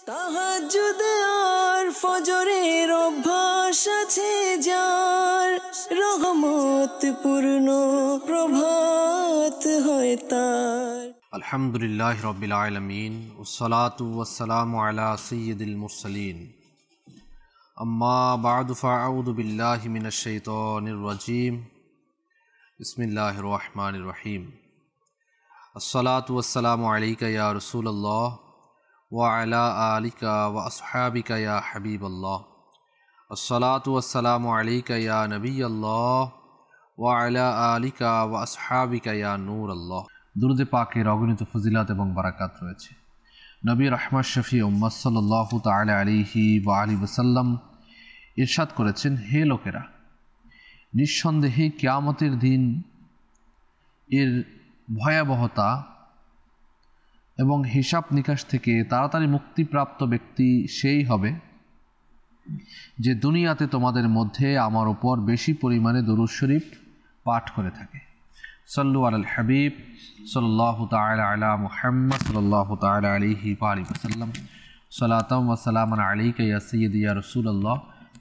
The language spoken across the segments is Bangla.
তাহাজ্জুদ আর ফজরের অভ্যাস আছে যার, রহমত পূর্ণ প্রভাত হয় তার। আলহামদুলিল্লাহি রাব্বিল আলামিন ওয়াসসালাতু ওয়াসসালামু আলা সাইয়্যিদিল মুরসালিন। আম্মা বা'দু ফাআউযু বিল্লাহি মিনাশ শাইতানির রাজীম। বিসমিল্লাহির রহমানির রহিম। আসসালাতু ওয়াসসালামু আলাইকা ইয়া রাসূলুল্লাহ ওয়া আলা আলিকা ওয়া আসহাবিকা ইয়া হাবিবাল্লাহ। আসসালাতু ওয়াসসালামু আলাইকা ইয়া নবিয়াল্লাহ ওয়া আলা আলিকা ওয়া আসহাবিকা ইয়া নূরাল্লাহ। দুরূদে পাকের অগণিত ফজিলাত এবং বারাকাত রয়েছে। নবী রাহমাত শফি উম্মাত সাল্লাল্লাহু তাআলা আলাইহি ওয়া আলিহি ওয়াসাল্লাম ইরশাদ করেছেন, হে লোকেরা, নিঃসন্দেহে কিয়ামতের দিন এর ভয়াবহতা এবং হিসাব নিকাশ থেকে তাড়াতাড়ি মুক্তিপ্রাপ্ত ব্যক্তি সেই হবে যে দুনিয়াতে তোমাদের মধ্যে আমার উপর বেশি পরিমাণে দুরূদ শরীফ পাঠ করে থাকে। সাল্লু আলাল হাবিব সাল্লাল্লাহু তাআলা আলা মুহাম্মদ সাল্লাল্লাহু তাআলা আলাইহি ওয়া আলিহি ওয়াসাল্লাম। সালাতাম ওয়া সালামান আলাইকা ইয়া সাইয়্যিদি ইয়া রাসূলুল্লাহ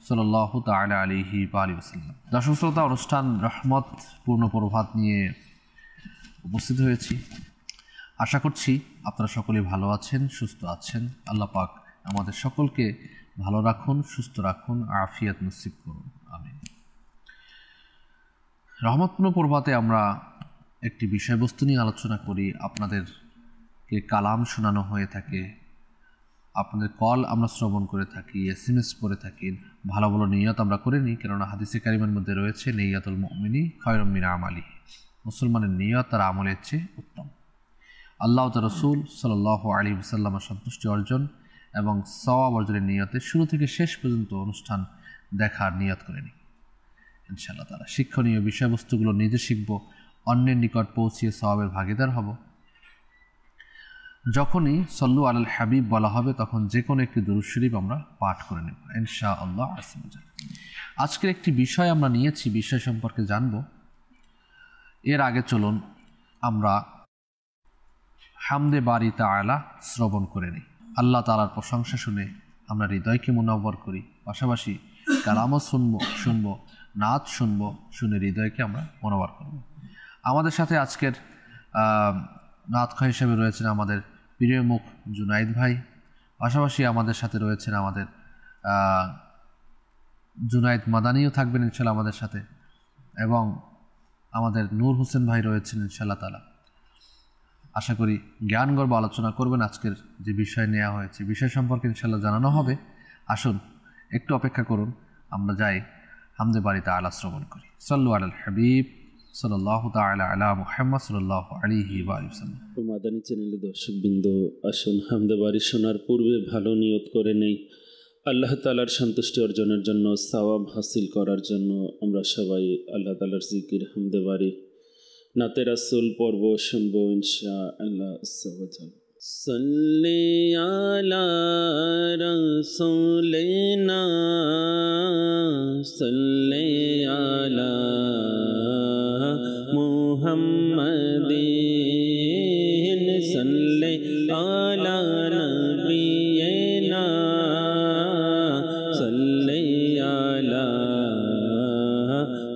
সাল্লাল্লাহু তাআলা আলাইহি ওয়া আলিহি ওয়াসাল্লাম। দর্শক শ্রোতা, অনুষ্ঠান রহমত পূর্ণ প্রভাত নিয়ে উপস্থিত হয়েছি। আশা করছি আপনারা সকলে ভালো আছেন, সুস্থ আছেন। আল্লাহ পাক আমাদের সকলকে ভালো রাখুন, সুস্থ রাখুন, আফিয়াত নসিব করুন, আমিন। রহমতপূর্ণ প্রভাতে আমরা একটি বিষয়বস্তু নিয়ে আলোচনা করি। আপনাদেরকে কালাম শোনানো হয়ে থাকে, আপনাদের কল আমরা শ্রবণ করে থাকি, SMS পড়ে থাকি। ভালো ভালো নিয়ত আমরা করে নিই, কেননা হাদিসে কারিমের মধ্যে রয়েছে নিয়াতুল মুমিনি খায়রুম মিন আমালিহি, মুসলমানের নিয়ত তার আমলের চেয়ে উত্তম। আল্লাহ ও তার রাসূল সাল্লাল্লাহু আলাইহি ওয়াসাল্লামের সন্তুষ্টি অর্জন এবং সওয়াব অর্জনের নিয়তে শুরু থেকে শেষ পর্যন্ত অনুষ্ঠান দেখার নিয়ত করে নিই। ইনশাআল্লাহ তাআলা শিক্ষণীয় বিষয়বস্তুগুলো নিজে শিখব, অন্যের নিকট পৌঁছিয়ে সওয়াবের ভাগীদার হব। যখনই সল্লু আলাল হাবিব বলা হবে তখন যে কোনো একটি দুরূদ শরীফ আমরা পাঠ করে নেব ইনশাআল্লাহ। আজকের একটি বিষয় আমরা নিয়েছি, বিষয় সম্পর্কে জানব। এর আগে চলুন আমরা হামদে বারি তাআলা শ্রবণ করে নিই। আল্লাহ তাআলার প্রশংসা শুনে আমরা হৃদয়কে মুনাওয়ার করি, পাশাপাশি কালামও শুনব, নাচ শুনব, শুনে হৃদয়কে আমরা মুনাওয়ার করব। আমাদের সাথে আজকের নাতখা হিসেবে রয়েছেন আমাদের প্রিয় মুখ জুনাইদ ভাই, পাশাপাশি আমাদের সাথে রয়েছেন আমাদের জুনাইদ মাদানিও থাকবেন ইনশাআল্লাহ আমাদের সাথে, এবং আমাদের নূর হোসেন ভাই রয়েছেন ইনশাআল্লাহ তাআলা। আশা করি জ্ঞানগর্ভ আলোচনা করবেন। আজকের যে বিষয় নেওয়া হয়েছে বিষয় সম্পর্কে ইনশাআল্লাহ জানানো হবে। আসুন একটু অপেক্ষা করুন, আমরা যাই হামদে বারি তাআলা শ্রবণ করি। সাল্লু আলাল হাবিব সাল্লাল্লাহু তাআলা আলা মুহাম্মদ সাল্লাল্লাহু আলাইহি ওয়া সাল্লাম। মাদানী চ্যানেলের দর্শকবৃন্দ, আসুন হামদে বারি শোনার পূর্বে ভালো নিয়ত করে নেই। আল্লাহ তাআলার সন্তুষ্টি অর্জনের জন্য, সওয়াব হাসিল করার জন্য আমরা সবাই আল্লাহ তাআলার জিকির হামদে বারি নাতে রাসূল পর্ব শুনব ইনশাআল্লাহ। সাল্লি আলা রাসূলিনা সাল্লি আলা মুহাম্মাদিন সাল্লি আলা নবিয়িনা সাল্লি আলা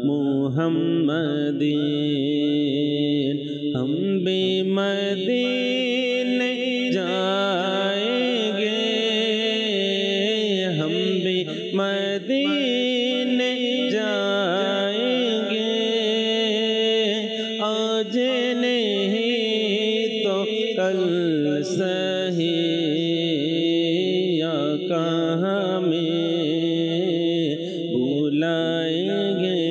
মুহাম্মাদিন। हम भी मदीने जाएंगे, हम भी मदीने जाएंगे, आज नहीं तो कल सही या कहाँ में बुलाएंगे,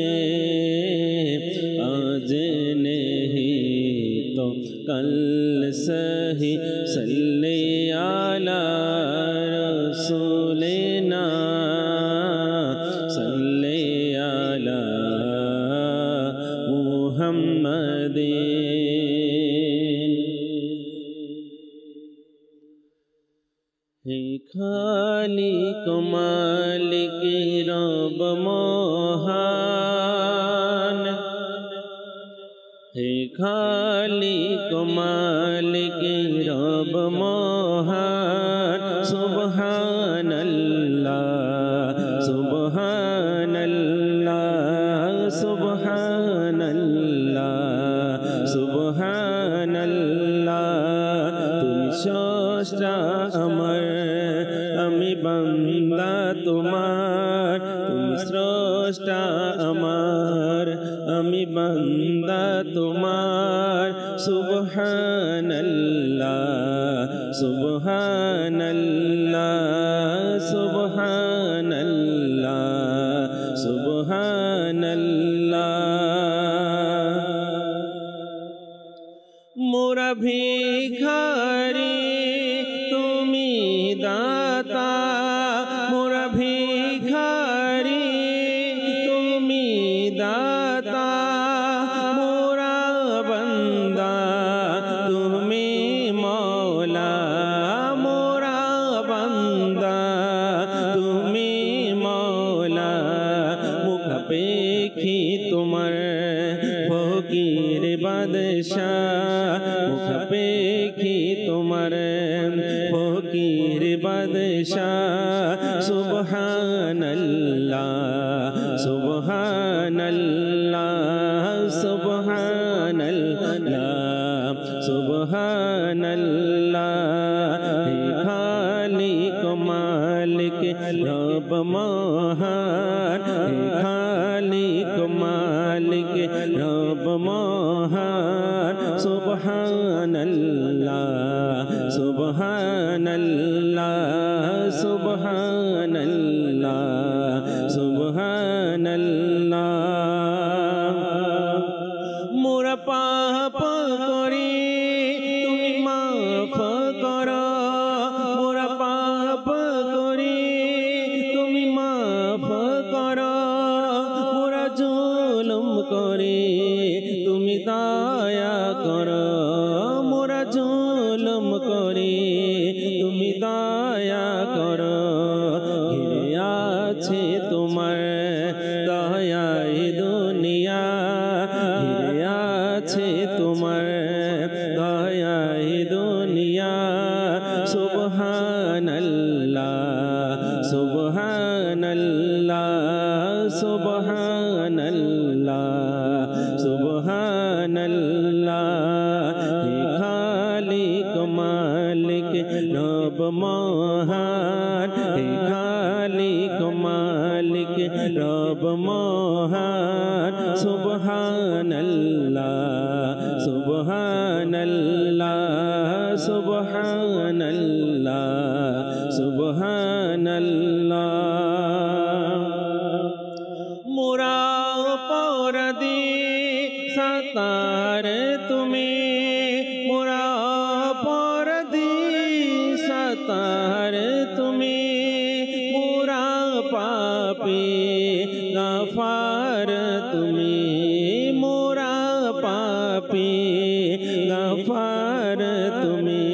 आज नहीं तो कल सही सल्ले आला रसूलिना सल्ले आला मुहम्मदिन। हे खालिक मालिक रब मोहन, हे खालिक मालिक रब मोहन, सुबह আমার, আমি বান্দা তোমার, তুমি স্রষ্টা আমার, আমি বান্দা তোমার। সুবহানাল্লাহ সুবহানাল্লাহ সুবহানাল্লাহ সুবহানাল্লাহ। মোরা ভিখারি তুমি দাতা, মোরা ভিখারি তুমি দাতা, মোরা বান্দা তুমি মওলা, মোরা বান্দা তুমি মওলা। মুখাপেক্ষী তোমার ফকির বাদশাহ, মুখাপেক্ষী তোমার ফকির বাদশাহ। সুবহানাল্লাহ সুবহানাল্লাহ সুবহানাল্লাহ সুবহানাল্লাহ। হে খালিক মালিক রব মহান, হে খালিক মালিক রব মহান। সুবহানাল্লাহ সুবহানাল্লাহ সুবহানাল্লাহ সুবহানাল্লাহ। মোরা পাপ করি তুমি মাফ করো, মোরা পাপ করি তুমি মাফ করো। মোরা জুলুম করি তুমি দয়া করো, মোরা জুলুম করি তুমি দয়া করো। ঘিরে আছে তোমার দয়াই দুনিয়া, ঘিরে আছে তোমার দয়াই দুনিয়া। সুবহানাল্লাহ সুবহানাল্লাহ সুবহানাল্লাহ সুবহানাল্লাহ। হে খালিক মালিক রব মহান, হে খালিক মালিক রব মহান। সুবহানাল্লাহ সুবহানাল্লাহ সুবহানাল্লাহ সুবহানাল্লাহ। মোরা অপরাধী সাতার তুমি, মোরা অপরাধী সাতার তুমি। মোরা পাপী গাফার তুমি, মোরা পাপী গাফার তুমি।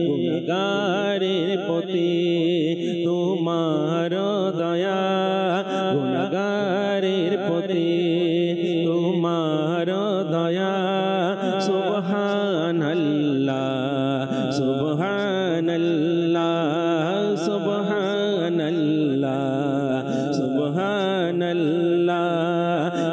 গুনাহগারের প্রতি তোমার দয়া, গুনাহগারের প্রতি তোমার দয়া। সুবহানাল্লাহ সুবহানাল্লাহ সুবহানাল্লাহ সুবহানাল্লাহ।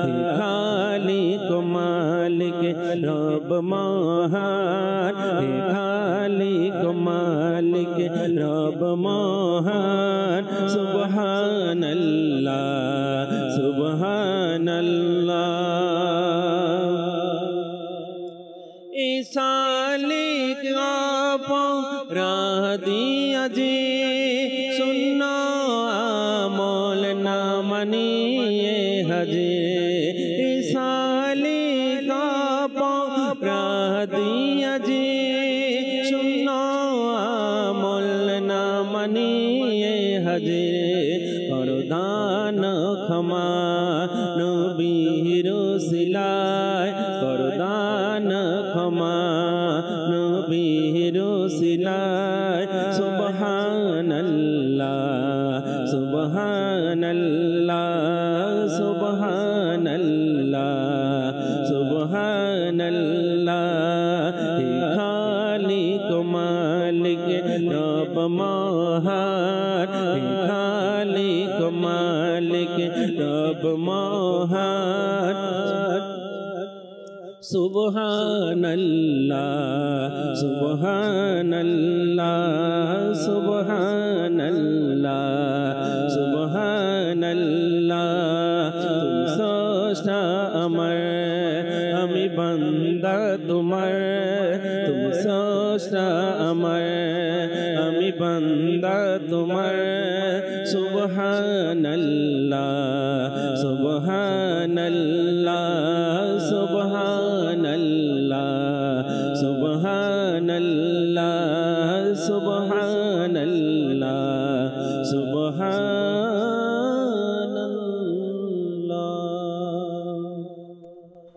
হে খালিক মালিক রব মহান, হে খালিক মালিক রব মহান। সুবহানাল্লাহ সুবহানাল্লাহ। ইসালিক অপরাধী আজি শূন্য আমল না মানিয়ে হাজে। ইসালিক অপরাধী আজি শূন্য আমল না মানিয়ে হাজে। করদান ক্ষমা নবীর সিলায়, করদান ক্ষমা নবীর সিলায়। সুবহানাল্লাহ সুবহানাল্লাহ সুবহানাল্লাহ সুবহানাল্লাহ। হে খালিক মালিক রব মহান, হে খালিক মালিক রব মহান। সুবহানাল্লাহ সুবহানাল্লাহ সুবহানাল্লাহ সুবহানাল্লাহ তুমি স্রষ্টা আমার আমি বান্দা তোমার তুমি স্রষ্টা আমার আমি বান্দা তোমার সুবহানাল্লাহ সুবহানাল্লাহ সুবহানাল্লাহ সুবহানাল্লাহ সুবহানাল্লাহ সুবহানাল্লাহ।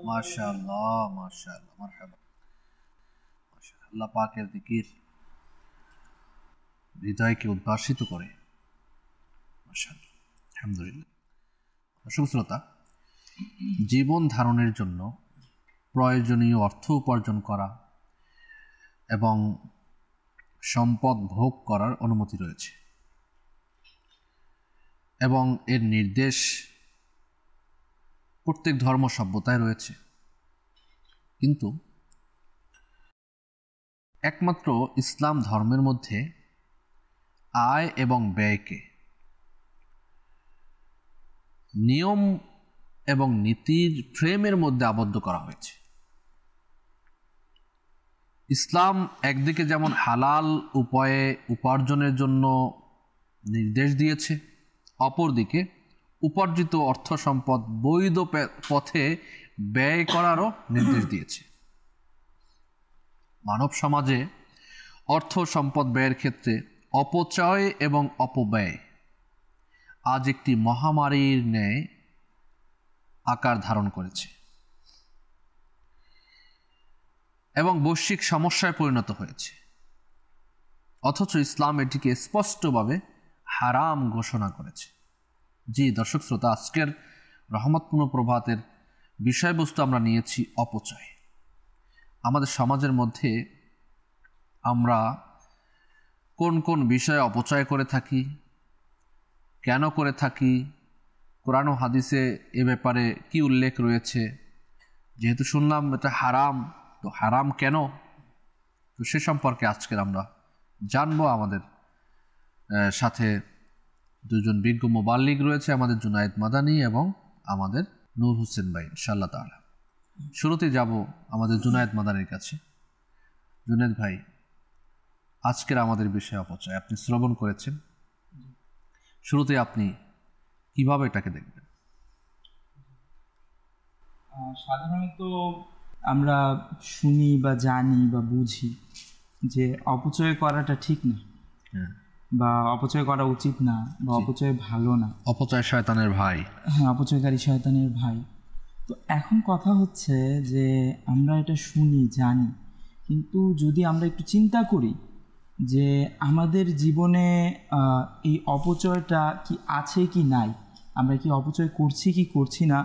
মাশাআল্লাহ মাশাআল্লাহ মারহাবা। মাশাআল্লাহ, আল্লাহ পাকের জিকির হৃদয়কে উদ্ভাসিত করে। মাশাআল্লাহ, আলহামদুলিল্লাহ। দর্শক শ্রোতা, জীবন ধারণের জন্য প্রয়োজনীয় অর্থ উপার্জন করা এবং সম্পদ ভোগ করার অনুমতি রয়েছে এবং এর নির্দেশ প্রত্যেক ধর্ম সভ্যতায় রয়েছে, কিন্তু একমাত্র ইসলাম ধর্মের মধ্যে আয় এবং ব্যয়কে নিয়ম এবং নীতির ফ্রেমের মধ্যে আবদ্ধ করা হয়েছে। ইসলাম একদিকে যেমন হালাল উপায়ে উপার্জনের জন্য নির্দেশ দিয়েছে, অপরদিকে উপার্জিত অর্থ সম্পদ বৈধ পথে ব্যয় করারও নির্দেশ দিয়েছে। মানব সমাজে অর্থ সম্পদ ব্যয়ের ক্ষেত্রে অপচয় এবং অপব্যয় আজ একটি মহামারীর ন্যায় আকার ধারণ করেছে এবং বৈশ্বিক সমস্যায় পরিণত হয়েছে, অথচ ইসলাম এটিকে স্পষ্টভাবে হারাম ঘোষণা করেছে। জি দর্শক শ্রোতা, আজকের রহমতপূর্ণ প্রভাতের বিষয়বস্তু আমরা নিয়েছি অপচয়। আমাদের সমাজের মধ্যে আমরা কোন কোন বিষয়ে অপচয় করে থাকি, কেন করে থাকি, কোরআন ও হাদিসে এ ব্যাপারে কি উল্লেখ রয়েছে। যেহেতু শুনলাম এটা হারাম, তো হারাম কেন, তো সে সম্পর্কে আজকের আমরা জানবো। আমাদের সাথে দুজন বিজ্ঞ মুবাল্লিগ রয়েছে, আমাদের জুনায়েদ মাদানী এবং আমাদের নূর হোসেন ভাই ইনশাআল্লাহ তাআলা। শুরুতে যাব আমাদের জুনায়েদ মাদানীর কাছে। জুনায়েদ ভাই, আজকের আমাদের বিষয় অপচয়, আপনি শ্রবণ করেছেন, শুরুতে আপনি কিভাবে এটাকে দেখবেন? সাধারণত আমরা শুনি বা জানি বা বুঝি যে অপচয় করাটা ঠিক না, বা অপচয় করা উচিত না, বা অপচয় ভালো না, অপচয় শয়তানের ভাই। হ্যাঁ, অপচয়কারী শয়তানের ভাই। তো এখন কথা হচ্ছে যে আমরা এটা শুনি জানি, কিন্তু যদি আমরা একটু চিন্তা করি যে আমাদের জীবনে এই অপচয়টা কি আছে কি নাই, আমরা কি অপচয় করছি কি করছি না,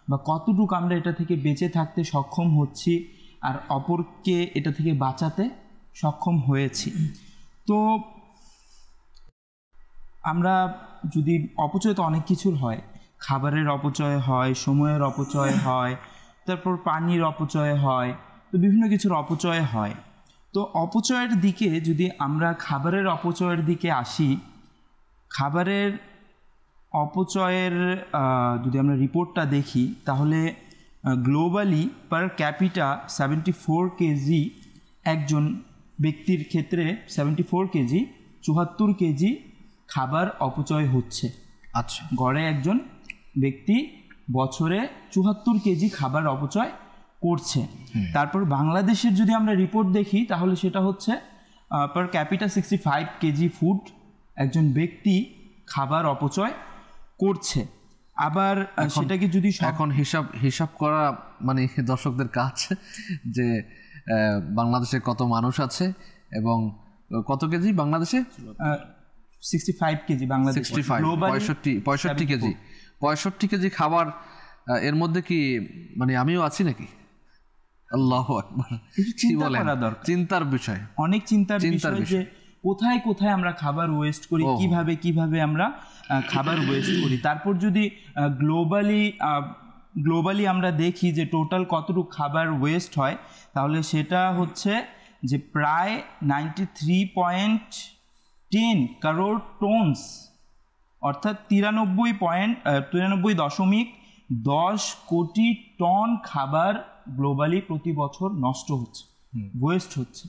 বা কতটুকু আমরা এটা থেকে বেঁচে থাকতে সক্ষম হচ্ছি আর অপরকে এটা থেকে বাঁচাতে সক্ষম হয়েছি। তো আমরা যদি অপচয় তো অনেক কিছুর হয়, খাবারের অপচয় হয়, সময়ের অপচয় হয়, তারপর পানির অপচয় হয়, তো বিভিন্ন কিছুর অপচয় হয়। তো অপচয়ের দিকে যদি আমরা খাবারের অপচয়ের দিকে আসি, খাবারের অপচয়ের যদি আমরা রিপোর্টটা দেখি, তাহলে গ্লোবালি পার ক্যাপিটা 74 কেজি, একজন ব্যক্তির ক্ষেত্রে 74 কেজি, 74 কেজি খাবার অপচয় হচ্ছে। আচ্ছা, গড়ে একজন ব্যক্তি বছরে 74 কেজি খাবার অপচয় করছে। তারপর বাংলাদেশের যদি আমরা রিপোর্ট দেখি, তাহলে সেটা হচ্ছে পার ক্যাপিটা 65 কেজি ফুড একজন ব্যক্তি খাবার অপচয় করছে। আবার সেটাকে যদি এখন হিসাব করা মানে দর্শকদের কাজ যে বাংলাদেশে কত মানুষ আছে এবং কত কেজি বাংলাদেশে 65 কেজি, বাংলাদেশ 65 কেজি, 65 কেজি খাবার। এর মধ্যে কি মানে আমিও আছি নাকি? আল্লাহু আকবার, কি বলেন, চিন্তার বিষয়, অনেক চিন্তার বিষয় যে কোথায় কোথায় আমরা খাবার ওয়েস্ট করি, কিভাবে আমরা খাবার ওয়েস্ট করি। তারপর যদি গ্লোবালি গ্লোবালি আমরা দেখি যে টোটাল কতটুকু খাবার ওয়েস্ট হয়, তাহলে সেটা হচ্ছে যে প্রায় 93.10 কারোর টনস, অর্থাৎ 93.10 কোটি টন খাবার গ্লোবালি প্রতি বছর নষ্ট হচ্ছে, ওয়েস্ট হচ্ছে।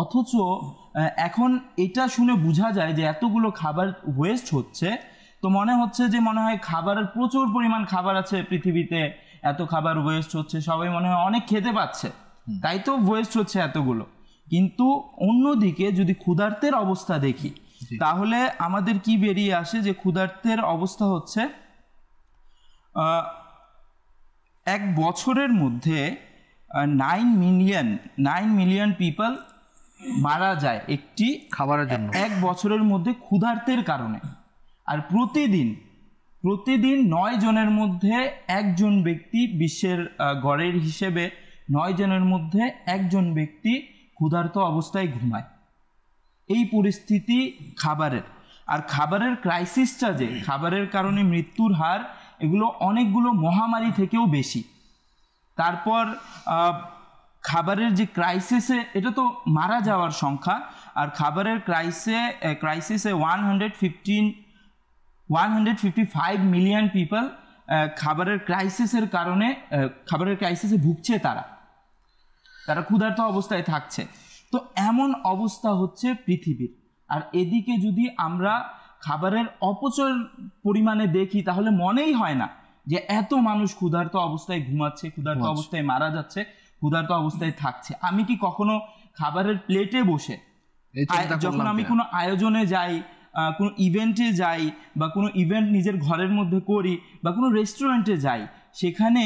অথচ এখন এটা শুনে বোঝা যায় যে এতগুলো খাবার ওয়েস্ট হচ্ছে, তো মনে হচ্ছে যে মনে হয় খাবারের প্রচুর পরিমাণ খাবার আছে পৃথিবীতে, এত খাবার ওয়েস্ট হচ্ছে, সবাই মনে হয় অনেক খেতে পাচ্ছে, তাই তো ওয়েস্ট হচ্ছে এতগুলো। কিন্তু অন্যদিকে যদি ক্ষুধার্তের অবস্থা দেখি, তাহলে আমাদের কি বেরিয়ে আসে যে ক্ষুধার্তের অবস্থা হচ্ছে এক বছরের মধ্যে 9 মিলিয়ন পিপল মারা যায় একটি খাবারের জন্য, এক বছরের মধ্যে ক্ষুধার্তের কারণে। আর প্রতিদিন 9 জনের মধ্যে একজন ব্যক্তি, বিশ্বের গড়ের হিসেবে 9 জনের মধ্যে একজন ব্যক্তি ক্ষুধার্ত অবস্থায় ঘুমায়। এই পরিস্থিতি খাবারের। আর খাবারের ক্রাইসিসটা, যে খাবারের কারণে মৃত্যুর হার, এগুলো অনেকগুলো মহামারী থেকেও বেশি। তারপর খাবারের যে ক্রাইসিসে, এটা তো মারা যাওয়ার সংখ্যা, আর খাবারের ক্রাইসিসে 155 মিলিয়ন পিপল খাবারের ক্রাইসিসের কারণে খাবারের ক্রাইসিসে ভুগছে, তারা ক্ষুধার্ত অবস্থায় থাকছে। তো এমন অবস্থা হচ্ছে পৃথিবীর। আর এদিকে যদি আমরা খাবারের অপচয়ের পরিমাণে দেখি, তাহলে মনেই হয় না যে এত মানুষ ক্ষুধার্ত অবস্থায় ঘুমাচ্ছে, ক্ষুধার্ত অবস্থায় মারা যাচ্ছে, ক্ষুধার্ত অবস্থায় থাকছে। আমি কি কখনো খাবারের প্লেটে বসে, যখন আমি কোনো আয়োজনে যাই, কোনো ইভেন্টে যাই, বা কোনো ইভেন্ট নিজের ঘরের মধ্যে করি, বা কোনো রেস্টুরেন্টে যাই, সেখানে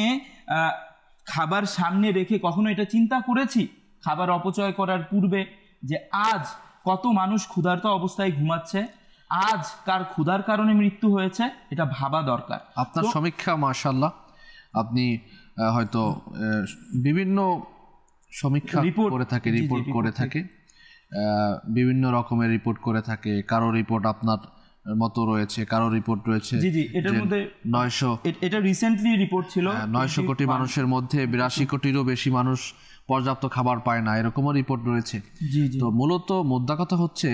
খাবার সামনে রেখে কখনো এটা চিন্তা করেছি খাবার অপচয় করার পূর্বে যে আজ কত মানুষ ক্ষুধার্ত অবস্থায় ঘুমাচ্ছে, আজ কার ক্ষুধার কারণে মৃত্যু হয়েছে, এটা ভাবা দরকার। আপনার সমীক্ষা মাশাআল্লাহ, আপনি হয়তো বিভিন্ন সমীক্ষা করে থাকে, রিপোর্ট করে থাকে, বিভিন্ন রকমের রিপোর্ট করে থাকে। কারো রিপোর্ট আপনার মতো রয়েছে, কারো রিপোর্ট রয়েছে এটার মধ্যে 900, এটা রিসেন্টলি রিপোর্ট ছিল 900 কোটি মানুষের মধ্যে 82 কোটিরও বেশি মানুষ পর্যাপ্ত খাবার পায় না, এরকমও রিপোর্ট রয়েছে। তো মূলত মোদ্দা কথা হচ্ছে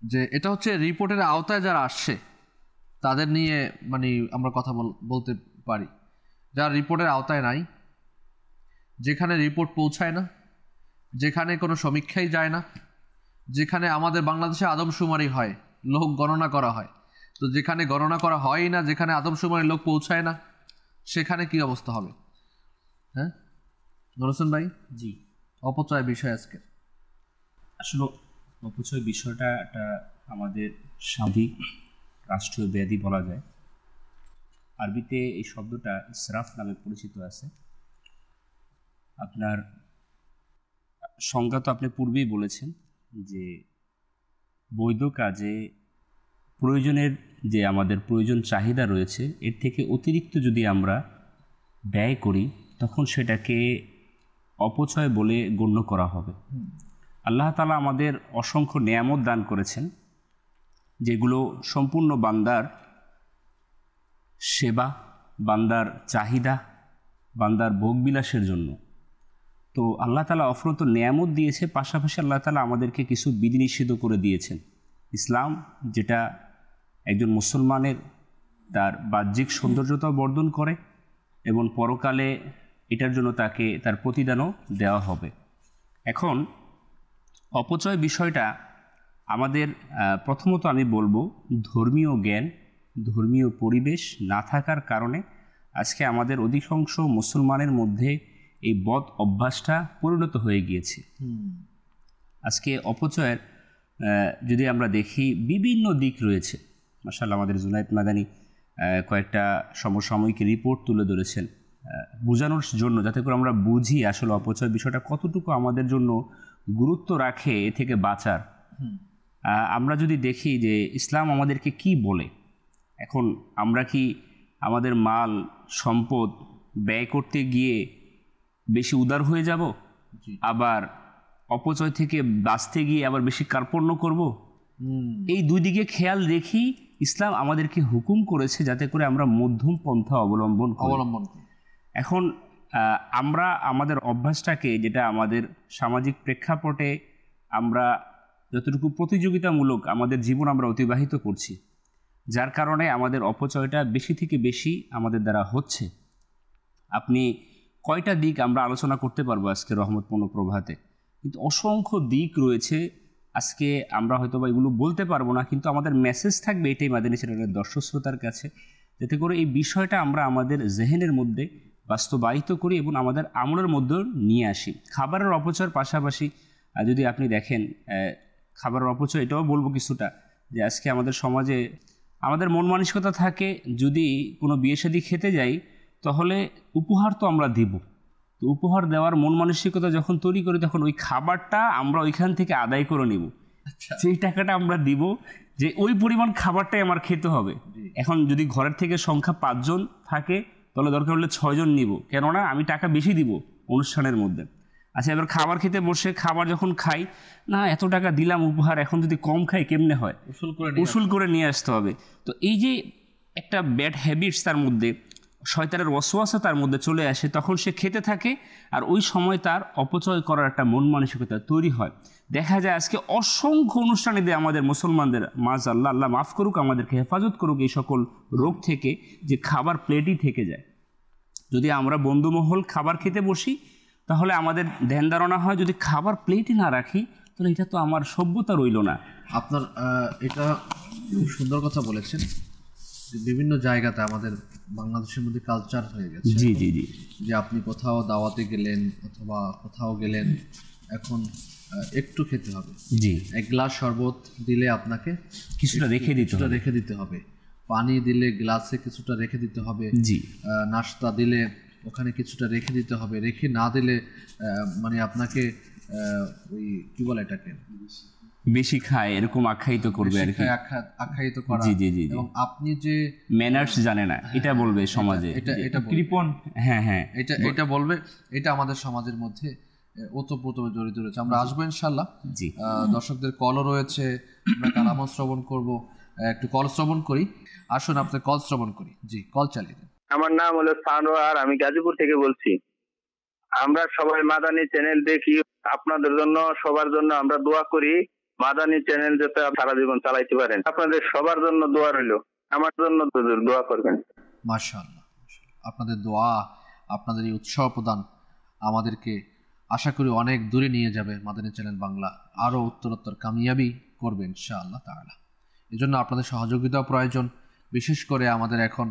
যে এটা হচ্ছে রিপোর্টের আওতায় যারা আসছে তাদের নিয়ে মানে আমরা কথা বলতে পারি। যারা রিপোর্টের আওতায় নাই, যেখানে রিপোর্ট পৌঁছায় না, যেখানে কোনো সমীক্ষাই যায় না, যেখানে আমাদের বাংলাদেশে আদমশুমারি হয়, লোক গণনা করা হয়, তো যেখানে গণনা করা হয়ই না, যেখানে আদমশুমারি লোক পৌঁছায় না, সেখানে কি অবস্থা হবে? হ্যাঁ নরসন ভাই? জি, অপচয় বিষয় আজকে আসলে অপচয় বিষয়টা একটা আমাদের সামাজিক রাষ্ট্রীয় ব্যাধি বলা যায়। আরবিতে এই শব্দটা ইসরাফ নামে পরিচিত আছে। আপনার সংজ্ঞা তো আপনি পূর্বেই বলেছেন যে বৈধ কাজে প্রয়োজনের যে আমাদের প্রয়োজন চাহিদা রয়েছে, এর থেকে অতিরিক্ত যদি আমরা ব্যয় করি, তখন সেটাকে অপচয় বলে গণ্য করা হবে। আল্লাহ তাআলা আমাদের অসংখ্য নেয়ামত দান করেছেন, যেগুলো সম্পূর্ণ বান্দার সেবা, বান্দার চাহিদা, বান্দার ভোগবিলাসের জন্য। তো আল্লাহ তাআলা অফরন্ত নেয়ামত দিয়েছে, পাশাপাশি আল্লাহ তাআলা আমাদেরকে কিছু বিধিনিষেধ করে দিয়েছেন। ইসলাম যেটা একজন মুসলমানের তার বাহ্যিক সৌন্দর্যতা বর্ধন করে, এবং পরকালে এটার জন্য তাকে তার প্রতিদানও দেওয়া হবে। এখন অপচয় বিষয়টা আমাদের প্রথমত আমি বলবো ধর্মীয় জ্ঞান, ধর্মীয় পরিবেশ না থাকার কারণে আজকে আমাদের অধিকাংশ মুসলমানের মধ্যে এই বদ অভ্যাসটা পরিণত হয়ে গিয়েছে। আজকে অপচয়ের যদি আমরা দেখি বিভিন্ন দিক রয়েছে। মাশাআল্লাহ আমাদের জুনায়েদ মাদানী কয়েকটা সমসাময়িক রিপোর্ট তুলে ধরেছেন বোঝানোর জন্য, যাতে করে আমরা বুঝি আসলে অপচয় বিষয়টা কতটুকু আমাদের জন্য গুরুত্ব রাখে এ থেকে বাঁচার। আমরা যদি দেখি যে ইসলাম আমাদেরকে কি বলে, এখন আমরা কি আমাদের মাল সম্পদ ব্যয় করতে গিয়ে বেশি উদার হয়ে যাব, আবার অপচয় থেকে বাঁচতে গিয়ে আবার বেশি কার্পণ্য করব? এই দুই দিকে খেয়াল রেখি ইসলাম আমাদেরকে হুকুম করেছে যাতে করে আমরা মধ্যম পন্থা অবলম্বন করি। এখন আমরা আমাদের অভ্যাসটাকে, যেটা আমাদের সামাজিক প্রেক্ষাপটে আমরা যতটুকু প্রতিযোগিতামূলক আমাদের জীবন আমরা অতিবাহিত করছি, যার কারণে আমাদের অপচয়টা বেশি থেকে বেশি আমাদের দ্বারা হচ্ছে। আপনি কয়টা দিক আমরা আলোচনা করতে পারবো আজকে রহমতপূর্ণ প্রভাতে, কিন্তু অসংখ্য দিক রয়েছে। আজকে আমরা হয়তো বা এগুলো বলতে পারবো না, কিন্তু আমাদের মেসেজ থাকবে এটাই মাদানী চ্যানেলের দর্শক শ্রোতার কাছে, যাতে করে এই বিষয়টা আমরা আমাদের জেহেনের মধ্যে বাস্তবায়িত করি এবং আমাদের আমলের মধ্যে নিয়ে আসি। খাবারের অপচয়ের পাশাপাশি যদি আপনি দেখেন খাবারের অপচয়, এটাও বলবো কিছুটা, যে আজকে আমাদের সমাজে আমাদের মন মানসিকতা থাকে যদি কোনো বিয়ে শাদী খেতে যাই তাহলে উপহার তো আমরা দিব, তো উপহার দেওয়ার মন মানসিকতা যখন তৈরি করি তখন ওই খাবারটা আমরা ওইখান থেকে আদায় করে নিব, সেই টাকাটা আমরা দিব যে ওই পরিমাণ খাবারটাই আমার খেতে হবে। এখন যদি ঘরের থেকে সংখ্যা 5 জন থাকে তাহলে দরকার হলে 6 জন নিব, কেননা আমি টাকা বেশি দিব অনুষ্ঠানের মধ্যে। আচ্ছা, এবার খাবার খেতে বসে খাবার যখন খাই, না এত টাকা দিলাম উপহার, এখন যদি কম খাই কেমনে হয়, উসুল করে নিয়ে আসতে হবে। তো এই যে একটা ব্যাড হ্যাবিটস তার মধ্যে, শয়তানের ওয়াসওয়াসা তার মধ্যে চলে আসে, তখন সে খেতে থাকে আর ওই সময় তার অপচয় করার একটা মন মানসিকতা তৈরি হয়। দেখা যায় আজকে অসংখ্য অনুষ্ঠানে দিয়ে আমাদের মুসলমানদের মাযআল্লাহ, আল্লাহ মাফ করুক, আমাদেরকে হেফাজত করুক এই সকল রোগ থেকে, যে খাবার প্লেটই থেকে যায়। যদি আমরা বন্ধুমহল খাবার খেতে বসি তাহলে আমাদের ধ্যান ধারণা হয় যদি খাবার প্লেটই না রাখি তাহলে এটা তো আমার সভ্যতা রইল না। আপনার এটা খুব সুন্দর কথা বলেছেন। বিভিন্ন জায়গাতে আমাদের বাংলাদেশের মধ্যে কালচার হয়ে গেছে, জি জি জি, যে আপনি কোথাও দাওয়াতে গেলেন অথবা কোথাও গেলেন, এখন একটু খেতে হবে, জি, এক গ্লাস শরবত দিলে আপনাকে কিছুটা রেখে দিতে হবে, পানি দিলে গ্লাসে কিছুটা রেখে দিতে হবে, জি, নাস্তা দিলে ওখানে কিছুটা রেখে দিতে হবে, রেখে না দিলে মানে আপনাকে ওই কি বলে এটাকে বেশি খায় এরকম আখ্যায়িত করবে আর কি, আখ্যায়িত করা। জি জি জি, এবং আপনি যে ম্যানার্স জানে না এটা বলবে সমাজে, এটা কৃপণ, হ্যাঁ হ্যাঁ, এটা বলবে। এটা আমাদের সমাজের মধ্যে ওতপ্রোতভাবে জড়িত রয়েছে। আমরা আসবো ইনশাল্লাহ। জি, দর্শকদের কলও রয়েছে, আমরা কালামও শ্রবণ করব। একটু কল শ্রবণ করি, আসুন আপনার কল শ্রবণ করি। জি, কল চালিয়ে দেন। আমার নাম হলো সানোয়ার, আমি গাজীপুর থেকে বলছি। আমরা সবাই মাদানী চ্যানেল দেখি, আপনাদের জন্য সবার জন্য আমরা দোয়া করি মাদানী চ্যানেল যাতে সারা জীবন চালাইতে পারেন। আপনাদের সবার জন্য দোয়া রইল, আমার জন্য দোয়া করবেন। মাশাআল্লাহ, আপনাদের দোয়া, আপনাদের এই উৎসাহ প্রদান আমাদেরকে আশা করি অনেক দূরে নিয়ে যাবে। মাদানী চ্যানেল বাংলা আরও উত্তরোত্তর কামিয়াবি করবে ইনশাআল্লাহ তাআলা। এজন্য আপনাদের সহযোগিতা প্রয়োজন। বিশেষ করে আমাদের এখন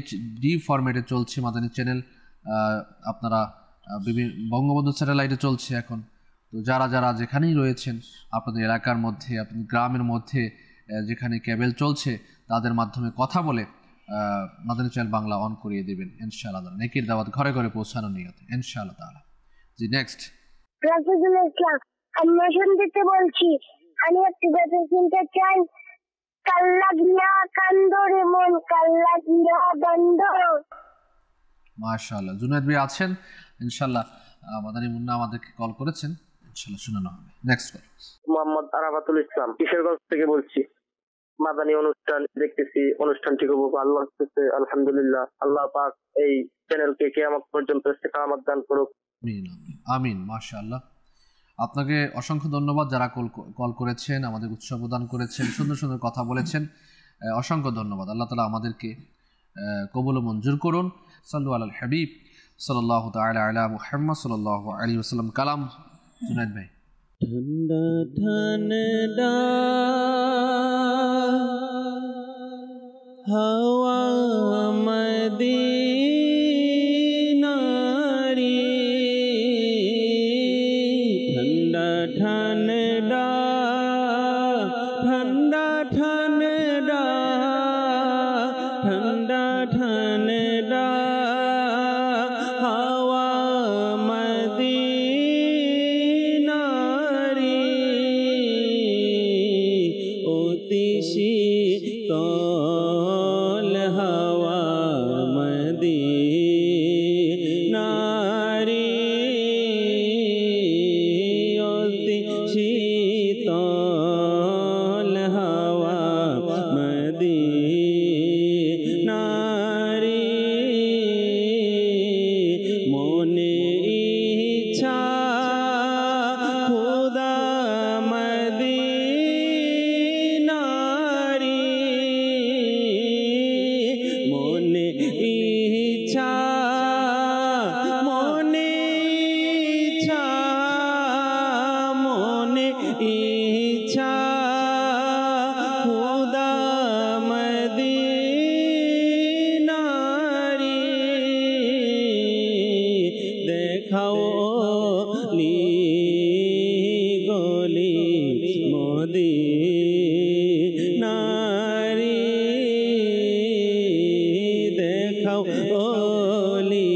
HD ফরম্যাটে চলছে মাদানী চ্যানেল, আপনারা বিভিন্ন বঙ্গবন্ধু স্যাটেলাইটে চলছে এখন। তো যারা যারা যেখানেই রয়েছেন আপনাদের এলাকার মধ্যে, আপনাদের গ্রামের মধ্যে যেখানে কেবল চলছে তাদের মাধ্যমে কথা বলে মাদানী চ্যানেল বাংলা অন করিয়ে দেবেন ইনশাআল্লাহ। নেকির দাওয়াত ঘরে ঘরে পৌঁছানো নিয়তে ইনশাআল্লাহ তাআলা। জি, নেক্সট। রাসূলুল ইসলাম, আমি শুনতে বলছি, আমি একটু কথা শুনতে চাই। কাল্লা গিয়া কান্দরে মন, কাল্লা গিয়া বন্ধ। মাশাআল্লাহ, জুনায়েদ ভাই আছেন ইনশাআল্লাহ। মাদানী মুন্না আমাদেরকে কল করেছেন, ইনশাআল্লাহ শোনানো হবে। Next call. মোহাম্মদ আরাফাতুল ইসলাম, কিশোরগঞ্জ থেকে বলছি। মাদানী অনুষ্ঠান দেখতেছি, অনুষ্ঠানটি খুব ভালো লাগতেছে, আলহামদুলিল্লাহ। আল্লাহ পাক এই চ্যানেলকে কিয়ামত পর্যন্ত ইস্তেকামত দান করুক। আমিন আমিন। মাশাআল্লাহ, আপনাকে অসংখ্য ধন্যবাদ যারা কল করেছেন, আমাদের উৎসাহ প্রদান করেছেন, সুন্দর সুন্দর কথা বলেছেন, অসংখ্য ধন্যবাদ। আল্লাহ তাআলা আমাদেরকে কবুল ও মঞ্জুর করুন। সাল্লু আলাল হাবিব সাল্লাল্লাহু তাআলা আলা মুহাম্মদ সাল্লাল্লাহু আলাইহি ওয়াসাল্লাম। কালাম জুনায়েদ ভাই। ঠান্ডা ঠান্ডা হাওয়া মদিনারি, ঠান্ডা ঠান্ডা ঠান্ডা ঠান্ডা ঠান্ডা ঠান্ডা হাওয়া মদিনারি, অতি শীতল হাওয়া মদিনারি, অতি শীতল হাওয়া মদিনারি। মদিনারি মনে ইচ্ছা খোদা মদিনারি মনে ইচ্ছা মনে ইচ্ছা মনে ইচ্ছা খোদা মদিনারি দেখাও লি গলি মদিনারি দেখাও লি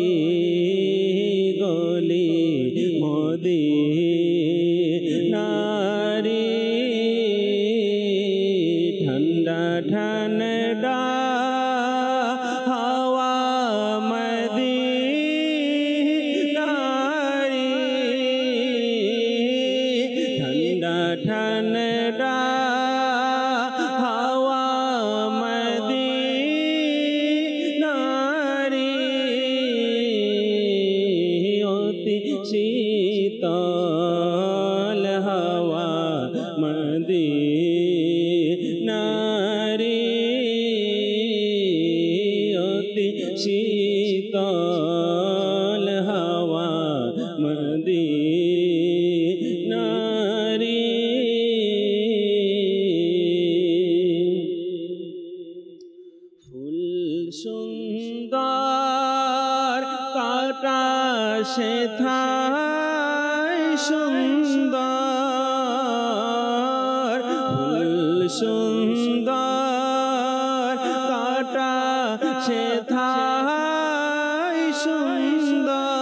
গলি মদিনারি ঠান্ডা ঠান্ডা হাওয়া মদিনারি ঠান্ডা ঠান্ডা হাওয়া মদিনারি অতি শীতল হাওয়া মদিনারি অতি শীতল হাওয়া মদিনারি ফুল সুন্দর কাটা সেথায় সুন্দর ফুল সুন্দর কাটা সেথায় সুন্দর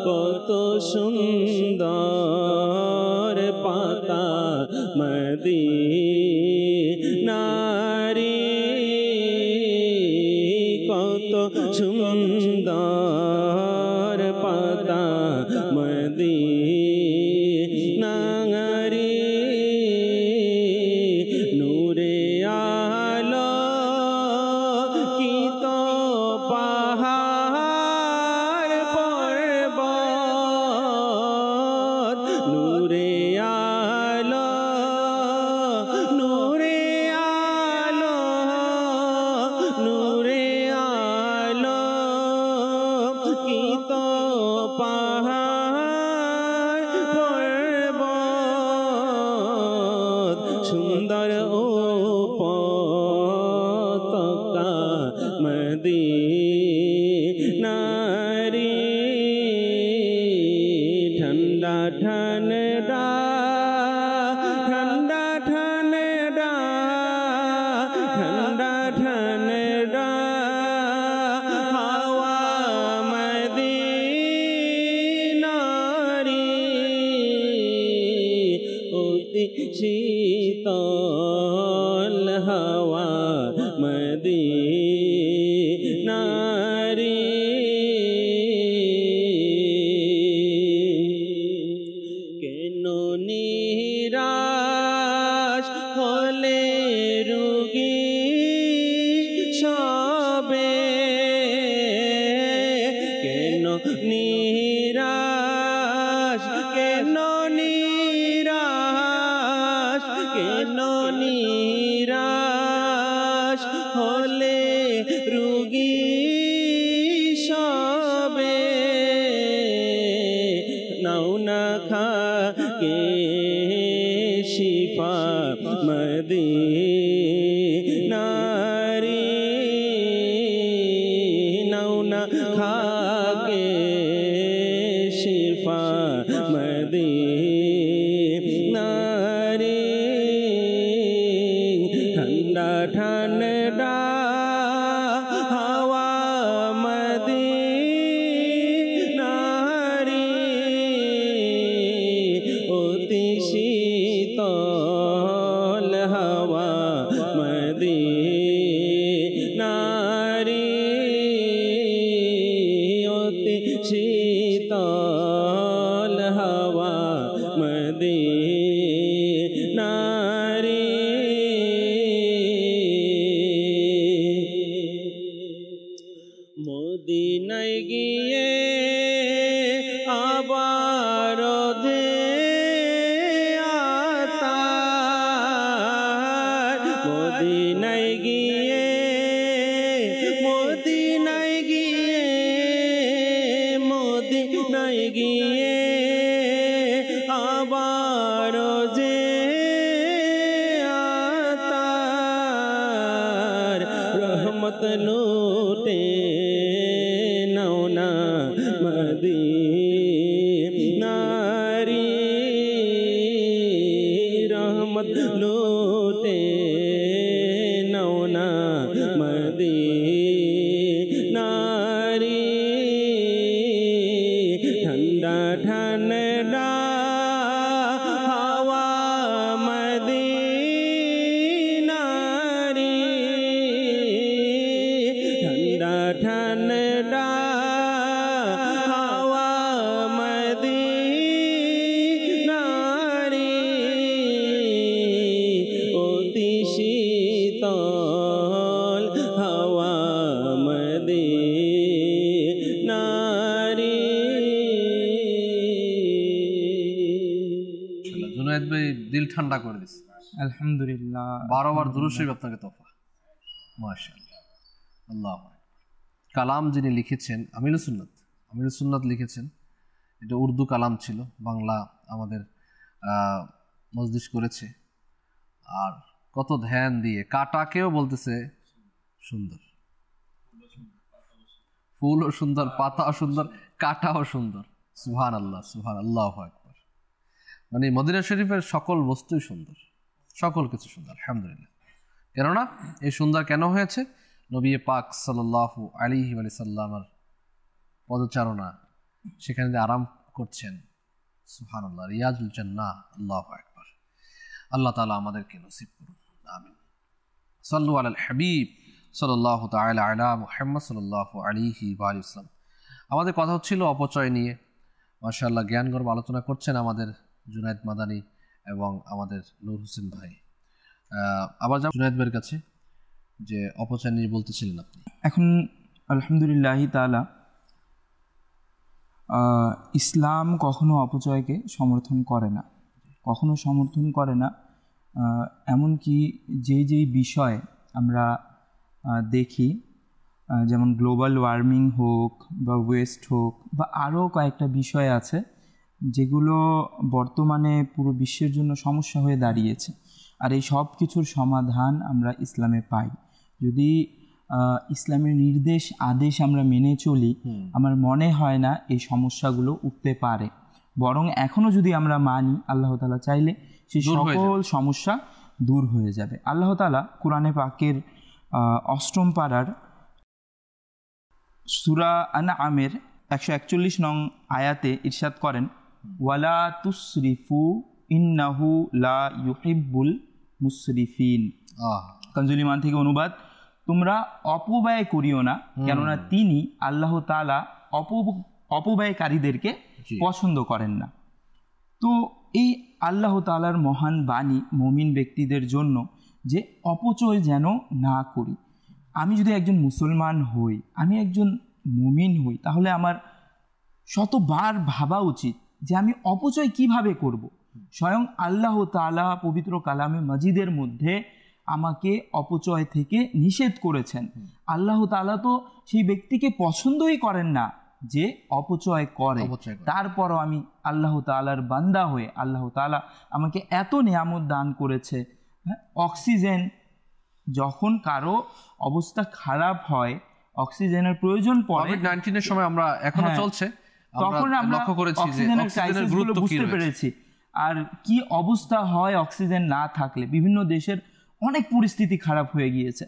কত সুন্দর পাতা মদিনারি কত সুন্দর পাতা মদিনারি নূরে আলো কি তো পাহাড় পর্বত নূরে আলো নূরে আলো নূরে আলো কি তো পাহাড় পর্বত সুন্দর ও পতাকা মদিনারি ঠান্ডা ঠান্ডা ঠান্ডা ঠান্ডা ঠান্ডা ঠান্ডা হাওয়া মদিনারি অতি শীতল হাওয়া মদিনারি কেন নিরাশ হলে রোগী সবে কেন নিরাশ কেন নিরাশ কেন নিরাশ হলে রোগী সবে নাও না খাকে শিফা মদিনারি নাও না খাকে শিফা মদিনারি ঠান্ডা ঠান্ডা হাওয়া মদিনারি অতি শীতল হাওয়া মদিনারি অতি শীতল হাওয়া মদিনারি মদিনায় গিয়ে মদিনায় গিয়ে মদিনায় গিয়ে আবার যে আতার রহমত লুটে নাও না মদিনারি রহমত লুটে নাও না মদিনারি ঠান্ডা ঠান্ডা হাওয়া মদিনারি ঠান্ডা ঠান্ডা হাওয়া মদিনারি অতি শীতল হাওয়া মদিনারি। জুনায়েদ ভাই দিল ঠান্ডা করে দিচ্ছে। আলহামদুলিল্লাহ, 12 বার দুরূদ শরীফ আপনাকে তোফা। মাশাআল্লাহ, আল্লাহু আকবার। কালাম যিনি লিখেছেন আমিরুস সুন্নাত লিখেছেন। এটা উর্দু কালাম ছিল, বাংলা আমাদের মজলিস করেছে। আর কত ধ্যান দিয়ে, কাটাকেও বলতেছে সুন্দর, ফুলও সুন্দর, পাতাও সুন্দর, কাটাও সুন্দর। সুবহানাল্লাহ, সুবহানাল্লাহু আকবার। মানে মদিনা শরীফের সকল বস্তুই সুন্দর, সকল কিছু সুন্দর, আলহামদুলিল্লাহ। কেননা এই সুন্দর কেন হয়েছে? নবী পাক সাল্লাল্লাহু আলাইহি ওয়াসাল্লামের পদচারণা, সেখানে যে আরাম করছেন। সুবহানাল্লাহ, রিয়াজুল জান্নাহ। আল্লাহু আকবার। আল্লাহ তাআলা আমাদেরকে নসিব করুন, আমিন। সাল্লু আলাল হাবিব সাল্লাল্লাহু তাআলা আলা মুহাম্মদ সাল্লাল্লাহু আলাইহি ওয়া সাল্লাম। আমাদের কথা হচ্ছিল অপচয় নিয়ে। মাশাআল্লাহ, জ্ঞানগর্ভ আলোচনা করছেন আমাদের জুনায়েদ মাদানী এবং আমাদের নূর হোসেন ভাই। আবার যাব জুনায়েদ ভাইয়ের কাছে, যে অপচয় নিয়ে বলতেছিলেন আপনি। এখন আলহামদুলিল্লাহ তাআলা ইসলাম কখনো অপচয়কে সমর্থন করে না, কখনো সমর্থন করে না। এমনকি যেই বিষয় আমরা দেখি, যেমন গ্লোবাল ওয়ার্মিং হোক বা ওয়েস্ট হোক বা আরও কয়েকটা বিষয় আছে যেগুলো বর্তমানে পুরো বিশ্বের জন্য সমস্যা হয়ে দাঁড়িয়েছে। আর এই সব কিছুর সমাধান আমরা ইসলামে পাই। যদি ইসলামের নির্দেশ আদেশ আমরা মেনে চলি, আমার মনে হয় না এই সমস্যাগুলো উঠতে পারে। বরং এখনও যদি আমরা মানি, আল্লাহ তাআলা চাইলে সেই সকল সমস্যা দূর হয়ে যাবে। আল্লাহ তাআলা কুরআনে পাকের 8ম পারার সূরা আনআমের 141 নং আয়াতে ইরশাদ করেন, ওয়ালা তুসরিফু ইন্নাহু লা ইউহিব্বুল মুসরিফিন। কানজুল ঈমান থেকে অনুবাদ, তোমরা অপব্যয় করিও না, কেননা তিনি আল্লাহ তাআলা অপব্যয়কারীদেরকে পছন্দ করেন না। তো এই আল্লাহ তাআলার মহান বাণী মুমিন ব্যক্তিদের জন্য যে অপচয় যেন না করি। আমি যদি একজন মুসলমান হই, আমি একজন মুমিন হই, তাহলে আমার শতবার ভাবা উচিত যে আমি অপচয় কিভাবে করব। স্বয়ং আল্লাহ তাআলা পবিত্র কালামে মাজিদের মধ্যে আমাকে অপচয় থেকে নিষেধ করেছেন। আল্লাহ তাআলা তো সেই ব্যক্তিকে পছন্দই করেন না যে অপচয় করে। তারপরও আমি আল্লাহ তাআলার বান্দা হয়ে আল্লাহ তাআলা আমাকে এত নিয়ামত দান করেছে। অক্সিজেন, যখন কারো অবস্থা খারাপ হয়, অক্সিজেনের প্রয়োজন পড়ে, কোভিড-19 এর সময় আমরা এখনো চলছে, তখন আমরা লক্ষ্য করেছি যে অক্সিজেনের গুরুত্ব বুঝতে পেরেছি। আর কি অবস্থা হয় অক্সিজেন না থাকলে। বিভিন্ন দেশের অনেক পরিস্থিতি খারাপ হয়ে গিয়েছে।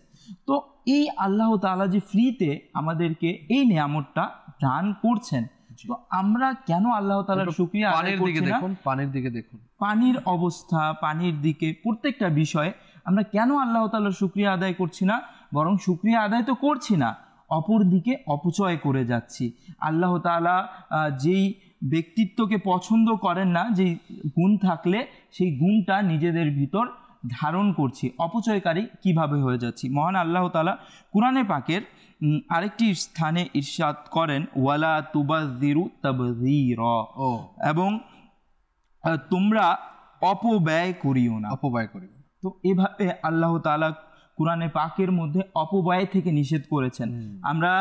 তো এই আল্লাহ তাআলা যে ফ্রিতে আমাদেরকে এই নিয়ামতটা দান করছেন, তো আমরা কেন আল্লাহ তাআলার শুকরিয়া আদায় করছি না? পানির দিকে দেখুন, পানির অবস্থা, পানির দিকে প্রত্যেকটা বিষয়ে আমরা কেন আল্লাহ তাআলার শুকরিয়া আদায় করছি না? বরং শুকরিয়া আদায় তো করছি না, অপর দিকে অপচয় করে যাচ্ছি। আল্লাহ তাআলা যেই ব্যক্তিত্বকে পছন্দ করেন না, যেই গুণ থাকলে সেই গুণটা নিজেদের ভিতর ধারণ করছি, অপচয়কারী কিভাবে হয়ে যাচ্ছি। মহান আল্লাহ তাআলা কুরআনে পাকের আরেকটি স্থানে ইরশাদ করেন, ওয়ালা তুবাযযিরু তাবযীরা, এবং তোমরা অপব্যয় করিও না। অপব্যয় করিও। তো তো এভাবে আল্লাহ তাআলা কোরআনে পাকের মধ্যে অপব্যয় থেকে নিষেধ করেছেন। আমরা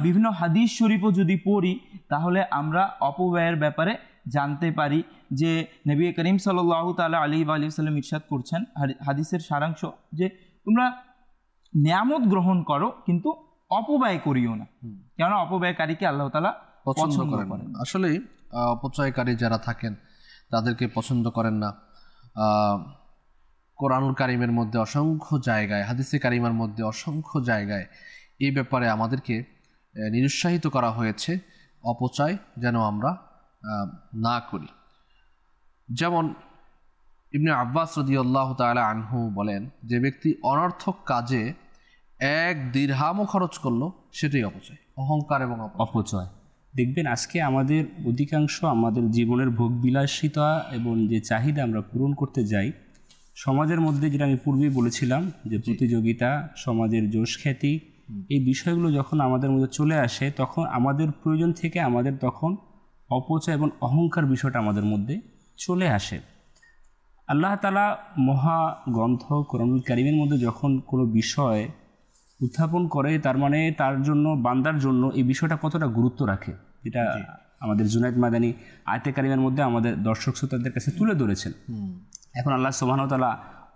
বিভিন্ন হাদিস শরীফও যদি পড়ি তাহলে আমরা অপব্যয়ের ব্যাপারে জানতে পারি যে নবী করিম সাল্লাল্লাহু তাআলা আলাইহি ওয়া সাল্লাম ইরশাদ করছেন হাদিসের সারাংশ যে তোমরা নিয়ামত গ্রহণ করো কিন্তু অপব্যয় করিও না, কেননা অপব্যয়কারীকে আল্লাহ তাআলা পছন্দ করেন। আসলে অপচয়কারী যারা থাকেন তাদেরকে পছন্দ করেন না। কোরআনুল কারিমের মধ্যে অসংখ্য জায়গায়, হাদিসে কারিমার মধ্যে অসংখ্য জায়গায় এই ব্যাপারে আমাদেরকে নিরুৎসাহিত করা হয়েছে অপচয় যেন আমরা না করি। যেমন ইবনে আব্বাস রাদিয়াল্লাহু তাআলা আনহু বলেন, যে ব্যক্তি অনর্থক কাজে 1 দিরহামও খরচ করলো সেটাই অপচয়, অহংকার এবং অপচয়। দেখবেন আজকে আমাদের অধিকাংশ আমাদের জীবনের ভোগবিলাসিতা এবং যে চাহিদা আমরা পূরণ করতে যাই, সমাজের মধ্যে যেটা আমি পূর্বেই বলেছিলাম যে প্রতিযোগিতা, সমাজের যশ খ্যাতি, এই বিষয়গুলো যখন আমাদের মধ্যে চলে আসে তখন আমাদের প্রয়োজন থেকে আমাদের তখন অপচয় এবং অহংকার বিষয়টা আমাদের মধ্যে চলে আসে। আল্লাহ তাআলা মহাগ্রন্থ কোরআনুল কারীমের মধ্যে যখন কোনো বিষয় উত্থাপন করে, তার মানে তার জন্য, বান্দার জন্য এই বিষয়টা কতটা গুরুত্ব রাখে, যেটা আমাদের জুনায়েদ মাদানী আয়াতে কারিমের মধ্যে আমাদের দর্শক শ্রোতাদের কাছে তুলে ধরেছেন। এখন আল্লাহ সুবহানাহু ওয়া তাআলা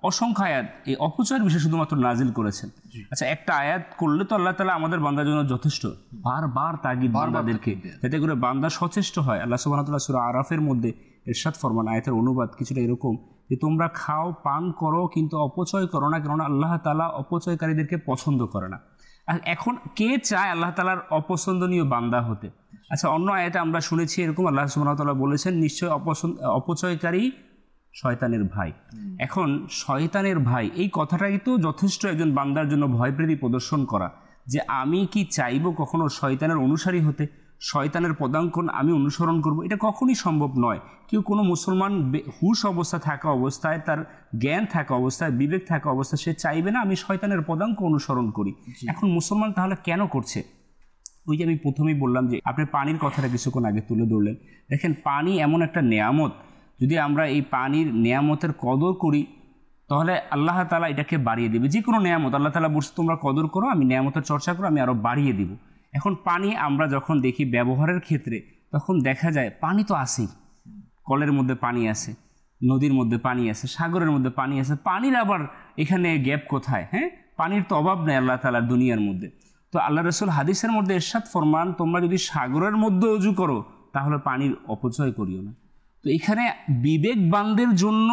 অসংখ্য আয়াত এই অপচয়ের বিষয়ে শুধুমাত্র নাজিল করেছেন। আচ্ছা, একটা আয়াত করলে তো আল্লাহ তাআলা আমাদের বান্দার জন্য যথেষ্ট, বারবার তাগিদ বান্দাদেরকে, যাতে করে বান্দা সচেষ্ট হয়। আল্লাহ সুবহানাহু ওয়া তাআলা সূরা আরাফের মধ্যে ইরশাদ ফরমান, আয়াতের অনুবাদ কিছুটা এরকম যে তোমরা খাও পান করো কিন্তু অপচয় করো না, কেননা আল্লাহ তাআলা অপচয়কারীদেরকে পছন্দ করে না। আর এখন কে চায় আল্লাহ তাআলার অপছন্দনীয় বান্দা হতে? আচ্ছা, অন্য আয়াতে আমরা শুনেছি এরকম আল্লাহ সুবহানাহু ওয়া তাআলা বলেছেন, নিশ্চয় অপচয়কারী শয়তানের ভাই। এখন শয়তানের ভাই এই কথাটাই তো যথেষ্ট একজন বান্দার জন্য ভয়প্রীতি প্রদর্শন করা, যে আমি কি চাইবো কখনো শয়তানের অনুসারী হতে, শয়তানের পদাঙ্কন আমি অনুসরণ করব? এটা কখনই সম্ভব নয়। কেউ কোনো মুসলমান হুশ অবস্থা থাকা অবস্থায়, তার জ্ঞান থাকা অবস্থায়, বিবেক থাকা অবস্থায় সে চাইবে না আমি শয়তানের পদাঙ্ক অনুসরণ করি। এখন মুসলমান তাহলে কেন করছে? ওই যে আমি প্রথমেই বললাম যে আপনি পানির কথাটা কিছুক্ষণ আগে তুলে ধরলেন। দেখেন, পানি এমন একটা নেয়ামত, যদি আমরা এই পানির নেয়ামতের কদর করি তাহলে আল্লাহ তাআলা এটাকে বাড়িয়ে দেবে। যে কোনো নেয়ামত আল্লাহ তাআলা বলছে তোমরা কদর করো, আমি নেয়ামতের চর্চা করো, আমি আরও বাড়িয়ে দিব। এখন পানি আমরা যখন দেখি ব্যবহারের ক্ষেত্রে, তখন দেখা যায় পানি তো আছেই, কলের মধ্যে পানি আছে, নদীর মধ্যে পানি আছে, সাগরের মধ্যে পানি আছে, পানির আবার এখানে গ্যাপ কোথায়? হ্যাঁ, পানির তো অভাব নেই আল্লাহ তাআলার দুনিয়ার মধ্যে। তো আল্লাহ রাসূল হাদিসের মধ্যে ইরশাদ ফরমান, তোমরা যদি সাগরের মধ্যে ওযু করো তাহলে পানির অপচয় করিও না। তো এখানে বিবেকবানদের জন্য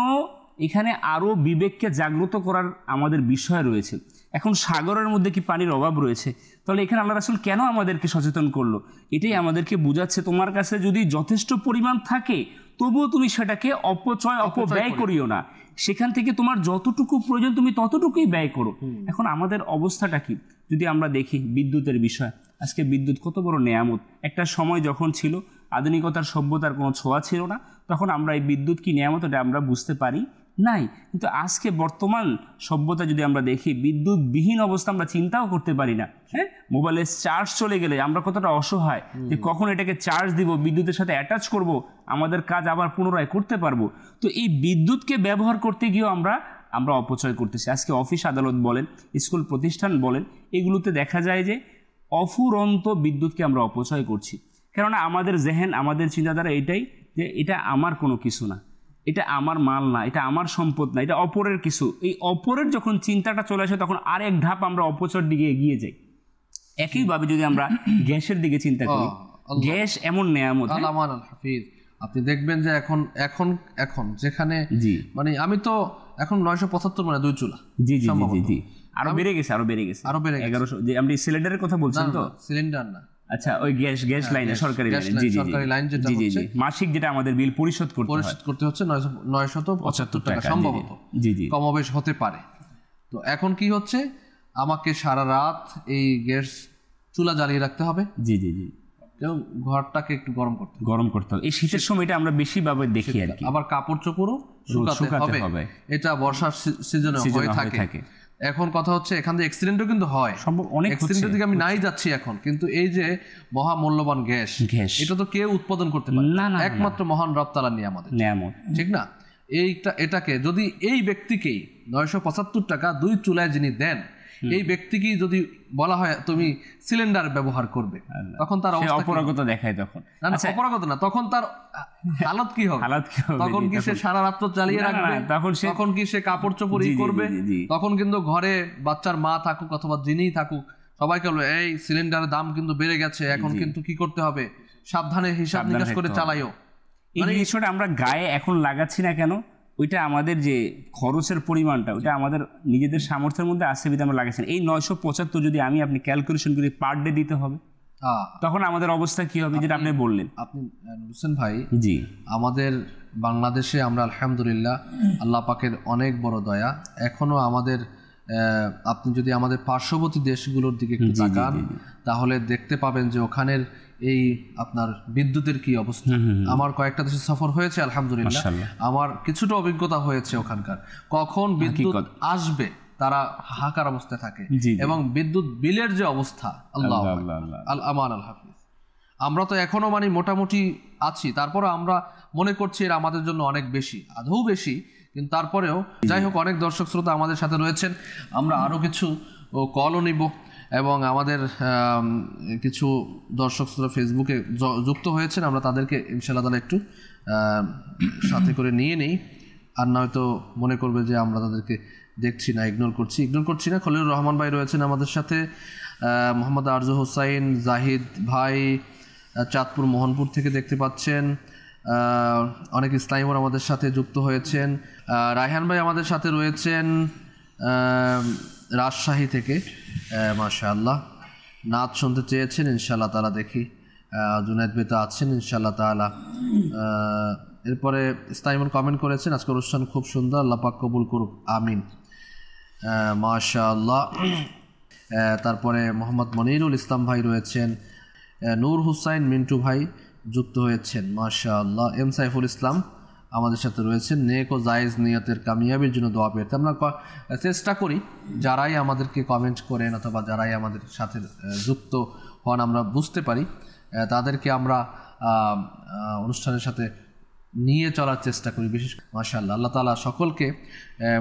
এখানে আরও বিবেককে জাগ্রত করার আমাদের বিষয় রয়েছে। এখন সাগরের মধ্যে কি পানির অভাব রয়েছে? তাহলে এখানে আল্লাহ রাসূল কেন আমাদেরকে সচেতন করলো? এটাই আমাদেরকে বোঝাচ্ছে, তোমার কাছে যদি যথেষ্ট পরিমাণ থাকে তবুও তুমি সেটাকে অপব্যয় করিও না, সেখান থেকে তোমার যতটুকু প্রয়োজন তুমি ততটুকুই ব্যয় করো। এখন আমাদের অবস্থাটা কি যদি আমরা দেখি বিদ্যুতের বিষয়, আজকে বিদ্যুৎ কত বড় নেয়ামত। একটা সময় যখন ছিল আধুনিকতার সভ্যতার কোনো ছোঁয়া ছিল না, তখন আমরা এই বিদ্যুৎ কি নেয়ামত এটা আমরা বুঝতে পারি নাই। কিন্তু আজকে বর্তমান সভ্যতা যদি আমরা দেখি, বিদ্যুৎবিহীন অবস্থা আমরা চিন্তাও করতে পারি না। হ্যাঁ, মোবাইলের চার্জ চলে গেলে আমরা কতটা অসহায় যে কখন এটাকে চার্জ দিব, বিদ্যুতের সাথে অ্যাটাচ করব, আমাদের কাজ আবার পুনরায় করতে পারবো। তো এই বিদ্যুৎকে ব্যবহার করতে গিয়েও আমরা অপচয় করতেছি। আজকে অফিস আদালত বলেন, স্কুল প্রতিষ্ঠান বলেন, এগুলোতে দেখা যায় যে অফুরন্ত বিদ্যুৎকে আমরা অপচয় করছি। কেননা আমাদের জেহেন, আমাদের চিন্তাধারা এটাই যে এটা আমার কোনো কিছু না, এটা আমার মাল না, এটা আমার সম্পদ না, এটা অপরের কিছু। এই অপরের যখন চিন্তাটা চলে আসে তখন আরেক ধাপ আমরা অপচয়ের দিকে এগিয়ে যাই। একইভাবে যদি আমরা গ্যাসের দিকে চিন্তা করি, গ্যাস এমন নেয়ামত। আপনি দেখবেন যে এখন যেখানে মানে আমি তো এখন 975 মানে 2 চুলা। জি জি জি জি, আরো বেড়ে গেছে 1100। যে আপনি সিলিন্ডারের কথা বলছেন তো? সিলিন্ডার না, আচ্ছা, ওই গ্যাস লাইনে, সরকারি লাইনে। জি জি, সরকারি লাইন যেটা হচ্ছে মাসিক যেটা আমাদের বিল পরিশোধ করতে হচ্ছে 975 টাকা সম্ভবত। জি জি, কমবেশ হতে পারে। তো এখন কি হচ্ছে, আমাকে সারা রাত এই গ্যাস চুলা জ্বালিয়ে রাখতে হবে। জি জি জি, ঘরটাকে একটু গরম করতে হবে। এই শীতের সময়টা আমরা বেশি ভাবে দেখি আর কি। আবার কাপড় চোপড়ও শুকাতে হবে, এটা বর্ষার সিজনে হয়ে থাকে। এখন কথা হচ্ছে এখান থেকে অ্যাক্সিডেন্টও কিন্তু হয়, অনেক অ্যাক্সিডেন্টের দিকে আমি নাই যাচ্ছি এখন। কিন্তু এই যে মহামূল্যবান গ্যাস, এটা তো কেউ উৎপাদন করতে পারে না, একমাত্র মহান রব তাআলা নিয়ামত, ঠিক না? এটাকে যদি এই ব্যক্তিকেই 975 টাকা 2 চুলায় যিনি দেন, এই ব্যক্তিকে যদি বলা হয় তুমি সিলিন্ডার ব্যবহার করবে, তখন তার অপরাগতা দেখায়। তখন অপরাগতা না, তখন তার হালত কি হবে? তখন কি সে সারা রাত চালিয়ে রাখবে? তখন কি সে কাপড় চোপড় করবে? তখন কিন্তু ঘরে বাচ্চার মা থাকুক অথবা যিনিই থাকুক, সবাইকে বলবে এই সিলিন্ডারের দাম কিন্তু বেড়ে গেছে, এখন কিন্তু কি করতে হবে, সাবধানে হিসাব নিকাশ করে চালাইও। এই জিনিসটা আমরা গায়ে এখন লাগাচ্ছি না কেন? ওইটা আমাদের যে খরচের পরিমাণটা, ওইটা আমাদের নিজেদের সামর্থ্যের মধ্যে আসে বিধে আমরা লাগাচ্ছি না। এই 975 যদি আপনি ক্যালকুলেশন করি পার ডে দিতে হবে, তখন আমাদের অবস্থা কি হবে, যেটা আপনি বললেন। আপনি হোসেন ভাই, জি, আমাদের বাংলাদেশে আমরা আলহামদুলিল্লাহ, আল্লাহ পাকের অনেক বড় দয়া, এখনো আমাদের আপনি যদি আমাদের পার্শ্ববর্তী দেশগুলোর দিকে একটু তাকান, তাহলে দেখতে পাবেন যে ওখানের এই আপনার বিদ্যুতের কি অবস্থা। আমার কয়েকটা দেশে সফর হয়েছে আলহামদুলিল্লাহ, আমার কিছুটা অভিজ্ঞতা হয়েছে ওখানকার। কখন বিদ্যুৎ আসবে তারা হাহাকার অবস্থায় থাকে, এবং বিদ্যুৎ বিলের যে অবস্থা, আল্লাহ আমান আল হাফিজ। আমরা তো এখনো মানে মোটামুটি আছি, তারপরে আমরা মনে করছি এর আমাদের জন্য অনেক বেশি, আদৌ বেশি, কিন্তু তারপরেও যাই হোক, অনেক দর্শক শ্রোতা আমাদের সাথে রয়েছেন। আমরা আরও কিছু কলও নিব, এবং আমাদের কিছু দর্শক শ্রোতা ফেসবুকে যুক্ত হয়েছেন, আমরা তাদেরকে ইনশাআল্লাহ তাআলা একটু সাথে করে নিয়ে নেই, আর নয়তো মনে করবে যে আমরা তাদেরকে দেখছি না, ইগনোর করছি না। খলিলুর রহমান ভাই রয়েছেন আমাদের সাথে, মোহাম্মদ আরজু হোসাইন, জাহিদ ভাই চাঁদপুর মোহনপুর থেকে দেখতে পাচ্ছেন, অনেক ইসলামীর আমাদের সাথে যুক্ত হয়েছেন, রায়হান ভাই আমাদের সাথে রয়েছেন রাজশাহী থেকে, মাশাআল্লাহ, নাচ শুনতে চেয়েছেন, ইনশাআল্লাহ তাআলা দেখি। জুনায়েদ ভাই তো আছেন ইনশাআল্লাহ তাআলা। এরপরে ইসলামীর কমেন্ট করেছেন, আজকে অনুষ্ঠান খুব সুন্দর, আল্লাহ পাক কবুল করুক, আমিন, মাশাআল্লাহ। তারপরে মোহাম্মদ মনিরুল ইসলাম ভাই রয়েছেন, নূর হুসাইন মিন্টু ভাই যুক্ত হয়েছেন, মাশাআল্লাহ। এম সাইফুল ইসলাম আমাদের সাথে রয়েছেন, নেক ও জায়েজ নিয়তের কামিয়াবির জন্য দোয়া পেতে। আমরা চেষ্টা করি যারাই আমাদেরকে কমেন্ট করেন অথবা যারাই আমাদের সাথে যুক্ত হন, আমরা বুঝতে পারি তাদেরকে আমরা অনুষ্ঠানের সাথে নিয়ে চলার চেষ্টা করি, বিশেষ মাশাআল্লাহ। আল্লাহ তাআলা সকলকে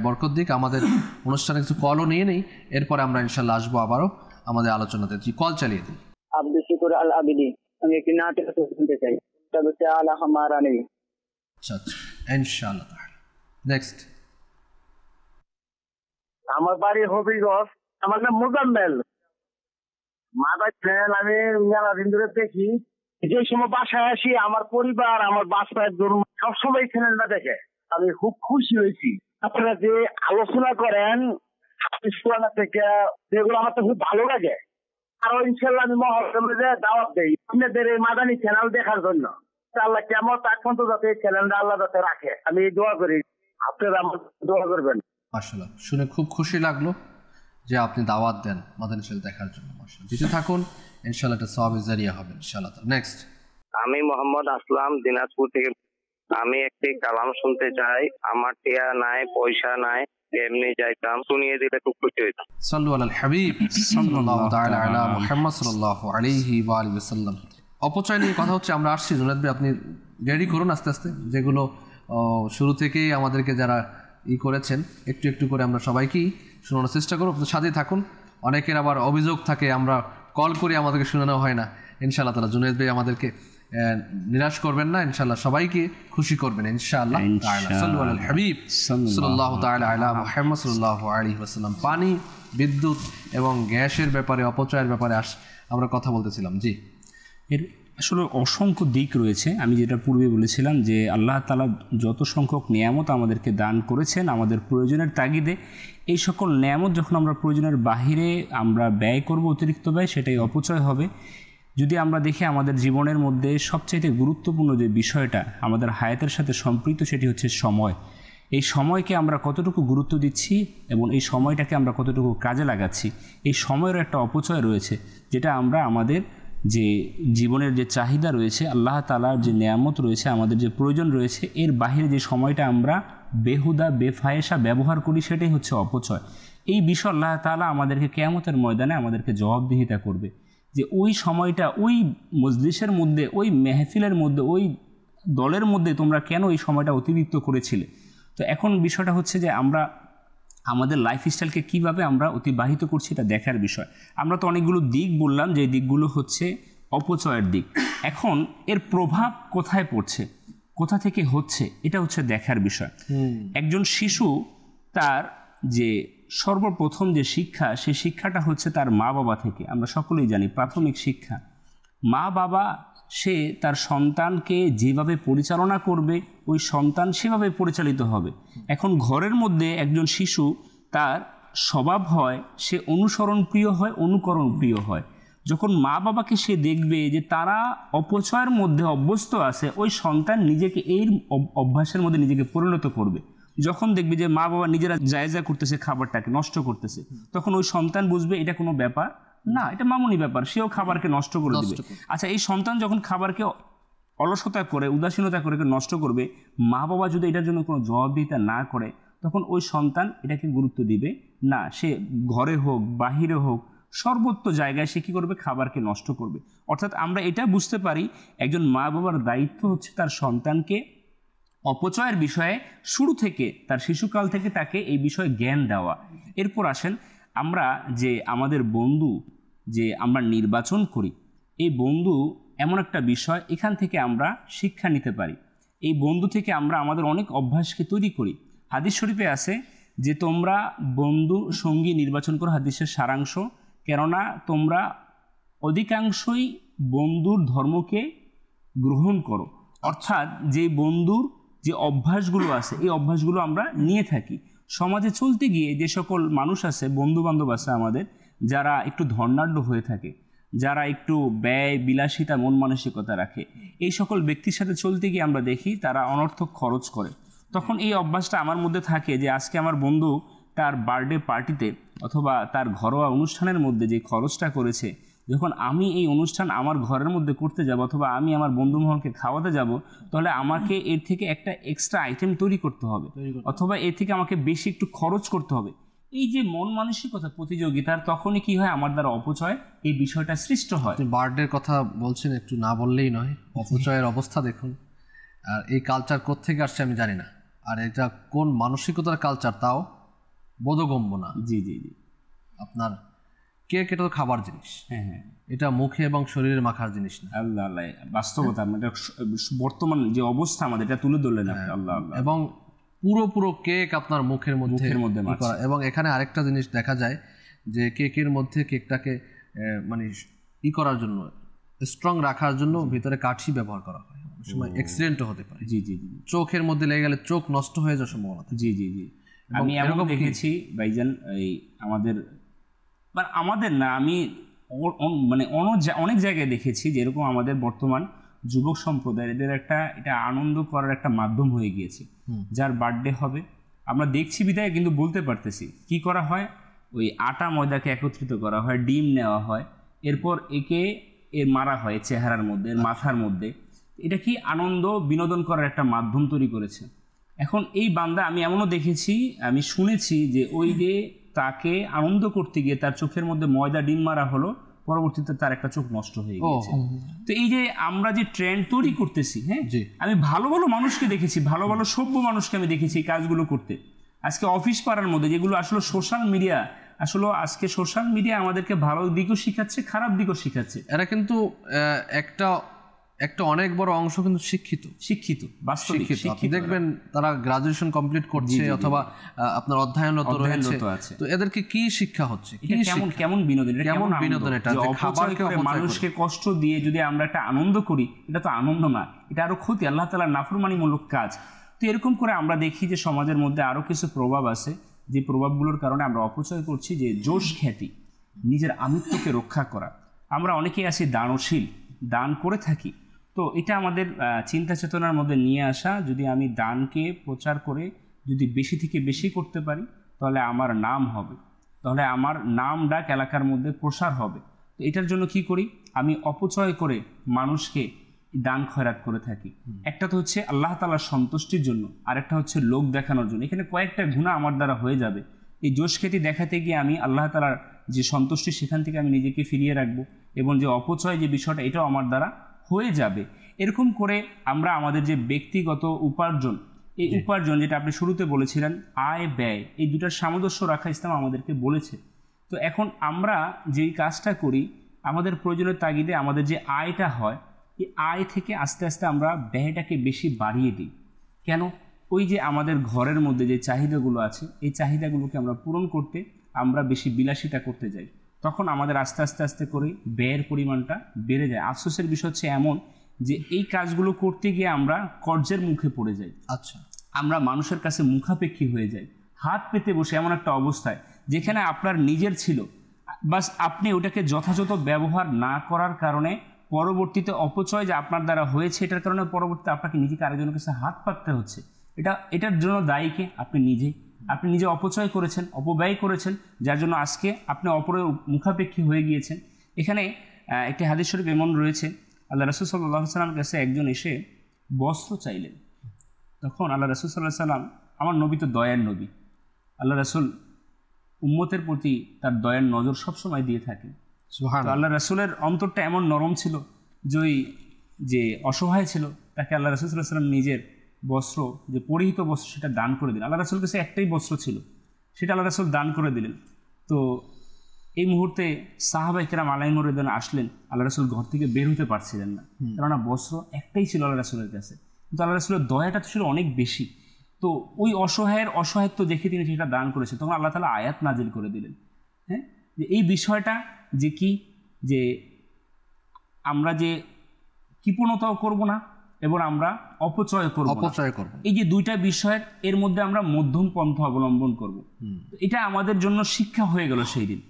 বরকত দিক। আমাদের অনুষ্ঠানে কিছু কলও নিয়ে নেই, এরপরে আমরা ইনশাআল্লাহ আসবো আবারও আমাদের আলোচনাতে। কল চালিয়ে দিই। আব্দুল শুকুর আল আবিদি, আমি একটি নাটক শুনতে চাই, তবে আলা হামারা নেই। আচ্ছা ইনশাআল্লাহ তাআলা। নেক্সট, আমার বাড়ি হবিগঞ্জ, আমার নাম মুজাম্মেল। মাদার চ্যানেল আমি মেলা দিন ধরে দেখি, যে সময় বাসায় আসি আমার পরিবার, আমার বাচ্চার জন্য সবসময় চ্যানেলটা দেখে। আমি খুব খুশি হয়েছি আপনারা যে আলোচনা করেন থেকে, যেগুলো আমার তো খুব ভালো লাগে। আরো ইনশাল্লাহ আমি মহরমে দাওয়াত দেই আপনাদের এই মাদানী চ্যানেল দেখার জন্য। আল্লাহ কেমন তাক পর্যন্ত যাতে চ্যানেলটা আল্লাহ যাতে রাখে, আমি দোয়া করি, আপনারা আমার দোয়া করবেন। মাশাআল্লাহ, শুনে খুব খুশি লাগলো যে আপনি দাওয়াত দেন মাদানী চ্যানেল দেখার জন্য। মাশাআল্লাহ, দিতে থাকুন, ইনশাআল্লাহ এটা সওয়াবের জারিয়া হবে ইনশাআল্লাহ। নেক্সট, আমি মোহাম্মদ আসলাম, দিনাজপুর থেকে। আমি একটি কালাম শুনতে চাই, আমার টিয়া নাই, পয়সা নাই, এমনি যাইতাম, শুনিয়ে দিলে খুব খুশি হইতাম। সাল্লু আলাল হাবিব সাল্লাল্লাহু তাআলা আলা মুহাম্মদ সাল্লাল্লাহু আলাইহি ওয়া আলিহি ওয়াসাল্লাম। অপচয় নিয়ে কথা হচ্ছে, আমরা আসছি। জুনায়েদ ভাই আপনি রেডি করুন আস্তে আস্তে, যেগুলো শুরু থেকেই আমাদেরকে যারা করেছেন, একটু একটু করে আমরা সবাইকেই শোনানোর চেষ্টা করব। আপনার সাথেই থাকুন। অনেকের আবার অভিযোগ থাকে আমরা কল করে আমাদেরকে শোনানো হয় না। ইনশাআল্লাহ তাআলা জুনায়েদ ভাই আমাদেরকে নিরাশ করবেন না, ইনশাআল্লাহ সবাইকে খুশি করবেন ইনশাআল্লাহ তাআলা। সাল্লু আলাল হাবিব সাল্লাল্লাহু তাআলা আলা মুহাম্মদ সাল্লাল্লাহু আলাইহি ওয়াসাল্লাম। পানি, বিদ্যুৎ এবং গ্যাসের ব্যাপারে, অপচয়ের ব্যাপারে আমরা কথা বলতেছিলাম। জি, এর আসলে অসংখ্য দিক রয়েছে। আমি যেটা পূর্বে বলেছিলাম যে আল্লাহ তাআলা যত সংখ্যক নিয়ামত আমাদেরকে দান করেছেন আমাদের প্রয়োজনের তাগিদে, এই সকল নিয়ামত যখন আমরা প্রয়োজনের বাহিরে আমরা ব্যয় করব, অতিরিক্ত ব্যয়, সেটাই অপচয় হবে। যদি আমরা দেখি আমাদের জীবনের মধ্যে সবচাইতে গুরুত্বপূর্ণ যে বিষয়টা আমাদের হায়াতের সাথে সম্পৃক্ত, সেটি হচ্ছে সময়। এই সময়কে আমরা কতটুকু গুরুত্ব দিচ্ছি এবং এই সময়টাকে আমরা কতটুকু কাজে লাগাচ্ছি, এই সময়ের একটা অপচয় রয়েছে, যেটা আমরা আমাদের যে জীবনের যে চাহিদা রয়েছে, আল্লাহ তাআলার যে নিয়ামত রয়েছে, আমাদের যে প্রয়োজন রয়েছে, এর বাহিরে যে সময়টা আমরা বেহুদা বেফায়েসা ব্যবহার করি, সেটাই হচ্ছে অপচয়। এই বিষয় আল্লাহ তাআলা আমাদেরকে কিয়ামতের ময়দানে আমাদেরকে জবাবদিহিতা করবে, যে ওই সময়টা ওই মজলিসের মধ্যে, ওই মেহফিলের মধ্যে, ওই দলের মধ্যে তোমরা কেন এই সময়টা অতিরিক্ত করেছিলে। তো এখন বিষয়টা হচ্ছে যে আমরা আমাদের লাইফস্টাইলকে কীভাবে আমরা অতিবাহিত করছি এটা দেখার বিষয়। আমরা তো অনেকগুলো দিক বললাম, যে দিকগুলো হচ্ছে অপচয়ের দিক। এখন এর প্রভাব কোথায় পড়ছে, কোথা থেকে হচ্ছে, এটা হচ্ছে দেখার বিষয়। একজন শিশু তার যে সর্বপ্রথম যে শিক্ষা, সেই শিক্ষাটা হচ্ছে তার মা বাবা থেকে। আমরা সকলেই জানি প্রাথমিক শিক্ষা মা বাবা, সে তার সন্তানকে যেভাবে পরিচালনা করবে ওই সন্তান সেভাবে পরিচালিত হবে। এখন ঘরের মধ্যে একজন শিশু তার স্বভাব হয় সে অনুসরণ প্রিয় হয়, অনুকরণ প্রিয় হয়। যখন মা বাবাকে সে দেখবে যে তারা অপচয়ের মধ্যে অভ্যস্ত আছে, ওই সন্তান নিজেকে এই অভ্যাসের মধ্যে নিজেকে পরিণত করবে। যখন দেখবে যে মা বাবা নিজেরা জায়জা করতেছে, খাবারটাকে নষ্ট করতেছে, তখন ওই সন্তান বুঝবে এটা কোনো ব্যাপার না, এটা মামুনি ব্যাপার, সেও খাবারকে নষ্ট করে দেবে। আচ্ছা, এই সন্তান যখন খাবারকে অলসতা করে, উদাসীনতা করে নষ্ট করবে, মা বাবা যদি এটার জন্য কোনো জবাবদিহিতা না করে, তখন ওই সন্তান এটাকে গুরুত্ব দিবে না। সে ঘরে হোক বাহিরে হোক সর্বত্র জায়গায় সে কী করবে, খাবারকে নষ্ট করবে। অর্থাৎ আমরা এটা বুঝতে পারি একজন মা বাবার দায়িত্ব হচ্ছে তার সন্তানকে অপচয়ের বিষয়ে শুরু থেকে, তার শিশুকাল থেকে তাকে এই বিষয়ে জ্ঞান দেওয়া। এরপর আসেন আমরা যে আমাদের বন্ধু যে আমরা নির্বাচন করি, এই বন্ধু এমন একটা বিষয়, এখান থেকে আমরা শিক্ষা নিতে পারি। এই বন্ধু থেকে আমরা আমাদের অনেক অভ্যাসকে তৈরি করি। হাদিস শরীফে আছে যে তোমরা বন্ধু সঙ্গী নির্বাচন করো, হাদিসের সারাংশ, কেননা তোমরা অধিকাংশই বন্ধুর ধর্মকে গ্রহণ করো। অর্থাৎ যে বন্ধুর যে অভ্যাসগুলো আছে এই অভ্যাসগুলো আমরা নিয়ে থাকি। সমাজে চলতে গিয়ে যে সকল মানুষ আছে, বন্ধু বান্ধব আছে আমাদের, যারা একটু ধনাঢ্য হয়ে থাকে, যারা একটু ব্যয় বিলাসিতা মন মানসিকতা রাখে, এই সকল ব্যক্তির সাথে চলতে গিয়ে আমরা দেখি তারা অনর্থক খরচ করে। তখন এই অভ্যাসটা আমার মধ্যে থাকে যে আজকে আমার বন্ধু তার বার্থডে পার্টিতে অথবা তার ঘরোয়া অনুষ্ঠানের মধ্যে যে খরচটা করেছে, যখন আমি এই অনুষ্ঠান আমার ঘরের মধ্যে করতে যাব অথবা আমি আমার বন্ধুমহলকে খাওয়াতে যাব, তাহলে আমাকে এর থেকে একটা এক্সট্রা আইটেম তৈরি করতে হবে, অথবা এর থেকে আমাকে বেশি একটু খরচ করতে হবে। এই যে মন মানসিকতা প্রতিযোগিতার, তখনই কি হয়, আমার দ্বারা অপচয় এই বিষয়টা সৃষ্ট হয়। বার্থডের কথা বলছেন, একটু না বললেই নয়। অপচয়ের অবস্থা দেখুন। আর এই কালচার কোত্থেকে আসছে আমি জানি না, আর এটা কোন মানসিকতার কালচার তাও বোধগম্য না। জি জি জি। আপনার কেক এটা তো খাবার জিনিস, হ্যাঁ হ্যাঁ, এটা মুখে এবং শরীরে মাখার জিনিস না। আল্লাহ আল্লাহ, বাস্তবতা বর্তমান যে অবস্থা আমাদের, এটা তুলে ধরলেন আল্লাহ আল্লাহ। এবং পুরো কেক আপনার মুখের মধ্যে এবং এখানে আরেকটা জিনিস দেখা যায় যে কেকের মধ্যে কেকটাকে মানে করার জন্য, স্ট্রং রাখার জন্য ভিতরে কাঠি ব্যবহার করা হয়। অনেক সময় অ্যাক্সিডেন্টও হতে পারে। জি জি জি। চোখের মধ্যে লেগে গেলে চোখ নষ্ট হয়ে যাওয়ার সম্ভাবনা। জি জি জি। আমি এরকম দেখেছি ভাইজান, এই আমাদের না, আমি মানে অনেক জায়গায় দেখেছি যেরকম আমাদের বর্তমান যুবক সম্প্রদায় এদের এটা আনন্দ করার একটা মাধ্যম হয়ে গিয়েছে। যার বার্থডে হবে আমরা দেখছি বিদায়, কিন্তু বলতে পারতেছি কি করা হয়, ওই আটা ময়দাকে একত্রিত করা হয়, ডিম নেওয়া হয়, এরপর এর মারা হয় চেহারার মধ্যে, এর মাথার মধ্যে। এটা কি আনন্দ বিনোদন করার একটা মাধ্যম তৈরি করেছে। এখন এই বান্দা, আমি এমনও দেখেছি, আমি শুনেছি যে ওই যে তাকে আনন্দ করতে গিয়ে তার চোখের মধ্যে ময়দা ডিম মারা হলো, পরবর্তীতে তার একটা চোখ নষ্ট হয়ে গিয়েছে। তো এই যে আমরা যে ট্রেন্ড তৈরি করতেছি, হ্যাঁ, আমি ভালো ভালো মানুষকে দেখেছি, ভালো ভালো সভ্য মানুষকে আমি দেখেছি এই কাজগুলো করতে। আজকে অফিস পাড়ার মধ্যে যেগুলো আসলে সোশ্যাল মিডিয়া, আসলে আজকে সোশ্যাল মিডিয়া আমাদেরকে ভালো দিকও শিখাচ্ছে, খারাপ দিকও শিখাচ্ছে। এরা কিন্তু একটা অনেক বড় অংশ কিন্তু শিক্ষিত বাস্তবিক শিক্ষিত। দেখবেন তারা গ্রাজুয়েশন কমপ্লিট করছে অথবা আপনার অধ্যয়নরত রয়েছে। তো এদেরকে কি শিক্ষা হচ্ছে, কেমন বিনোদন, এটা মানুষকে কষ্ট দিয়ে যদি আমরা একটা আনন্দ করি, এটা তো আনন্দ না, এটা আরো ক্ষতি, আল্লাহ তাআলার নাফরমানিমূলক কাজ। তো এরকম করে আমরা দেখি যে সমাজের মধ্যে আরো কিছু প্রভাব আছে, যে প্রভাবগুলোর কারণে আমরা অপচয় করছি। যে যশ খ্যাতি, নিজের আমিত্বকে রক্ষা করা। আমরা অনেকেই আছি দানশীল, দান করে থাকি। তো এটা আমাদের চিন্তা চেতনার মধ্যে নিয়ে আসা, যদি আমি দানকে প্রচার করে যদি বেশি থেকে বেশি করতে পারি, তাহলে আমার নাম হবে, তাহলে আমার নাম ডাক এলাকার মধ্যে প্রসার হবে। তো এটার জন্য কি করি, আমি অপচয় করে মানুষকে দান খয়রাত করে থাকি। একটা তো হচ্ছে আল্লাহ তাআলার সন্তুষ্টির জন্য, আর একটা হচ্ছে লোক দেখানোর জন্য। এখানে কয়েকটা গুনাহ আমার দ্বারা হয়ে যাবে। এই যশ খ্যাতি দেখাতে গিয়ে আমি আল্লাহ তাআলার যে সন্তুষ্টি, সেখান থেকে আমি নিজেকে ফিরিয়ে রাখবো, এবং যে অপচয় যে বিষয়টা, এটাও আমার দ্বারা হয়ে যাবে। এরকম করে আমরা আমাদের যে ব্যক্তিগত উপার্জন, এই উপার্জন যেটা আপনি শুরুতে বলেছিলেন, আয় ব্যয়, এই দুটার সামঞ্জস্য রাখা ইসলাম আমাদেরকে বলেছে। তো এখন আমরা যেই কাজটা করি, আমাদের প্রয়োজনের তাগিদে আমাদের যে আয়টা হয়, এই আয় থেকে আস্তে আস্তে আমরা ব্যয়টাকে বেশি বাড়িয়ে দিই। কেন? ওই যে আমাদের ঘরের মধ্যে যে চাহিদাগুলো আছে, এই চাহিদাগুলোকে আমরা পূরণ করতে আমরা বেশি বিলাসিতা করতে যাই, তখন আমাদের আস্তে আস্তে আস্তে করে ব্যয়ের পরিমাণটা বেড়ে যায়। আফসোসের বিষয় হচ্ছে এমন যে এই কাজগুলো করতে গিয়ে আমরা কর্জের মুখে পড়ে যাই। আচ্ছা, আমরা মানুষের কাছে মুখাপেক্ষী হয়ে যাই, হাত পেতে বসে এমন একটা অবস্থায় যেখানে আপনার নিজের ছিল, বাস আপনি ওটাকে যথাযথ ব্যবহার না করার কারণে পরবর্তীতে অপচয় যে আপনার দ্বারা হয়েছে, এটার কারণে পরবর্তীতে আপনাকে নিজেকে আরেকজনের কাছে হাত পাততে হচ্ছে। এটার জন্য দায়ী কে? আপনি নিজে অপচয় করেছেন, অপব্যয় করেছেন, যার জন্য আজকে আপনি অপরের মুখাপেক্ষী হয়ে গিয়েছেন। এখানে একটি হাদিস শরীফ এমন রয়েছে, আল্লাহ রাসূল সাল্লাল্লাহু আলাইহি ওয়াসাল্লামের কাছে একজন এসে বস্ত্র চাইলেন। তখন আল্লাহ রাসূল সাল্লাল্লাহু আলাইহি ওয়াসাল্লাম, আমার নবী তো দয়ার নবী, আল্লাহ রাসূল উম্মতের প্রতি তার দয়ার নজর সবসময় দিয়ে থাকেন। আল্লাহ রাসূলের অন্তরটা এমন নরম ছিল যে অসহায় ছিল, তাকে আল্লাহ রাসূল সাল্লাল্লাহু আলাইহি ওয়াসাল্লাম নিজের বস্ত্র, যে পরিহিত বস্ত্র, সেটা দান করে দিলেন। আল্লাহ রাসূলের কাছে একটাই বস্ত্র ছিল, সেটা আল্লাহ রাসূল দান করে দিলেন। তো এই মুহূর্তে সাহাবায়ে কেরাম আলাইহিম রিদওয়ান আসলেন, আল্লাহ রাসূল ঘর থেকে বের হতে পারছিলেন না, কেননা বস্ত্র একটাই ছিল আল্লাহ রাসূলের কাছে। কিন্তু আল্লাহ রাসূলের দয়াটা তো ছিল অনেক বেশি। তো ওই অসহায়ত্ব দেখে তিনি সেটা দান করেছেন। তখন আল্লাহ তাআলা আয়াত নাজিল করে দিলেন, হ্যাঁ, যে এই বিষয়টা যে কি, যে আমরা যে কৃপণতাও করব না এবং আমরা অপচয় করব। এই যে দুইটা বিষয়ের এর মধ্যে আমরা মধ্যম পন্থা অবলম্বন করব। এটা আমাদের জন্য শিক্ষা হয়ে গেল সেই দিন।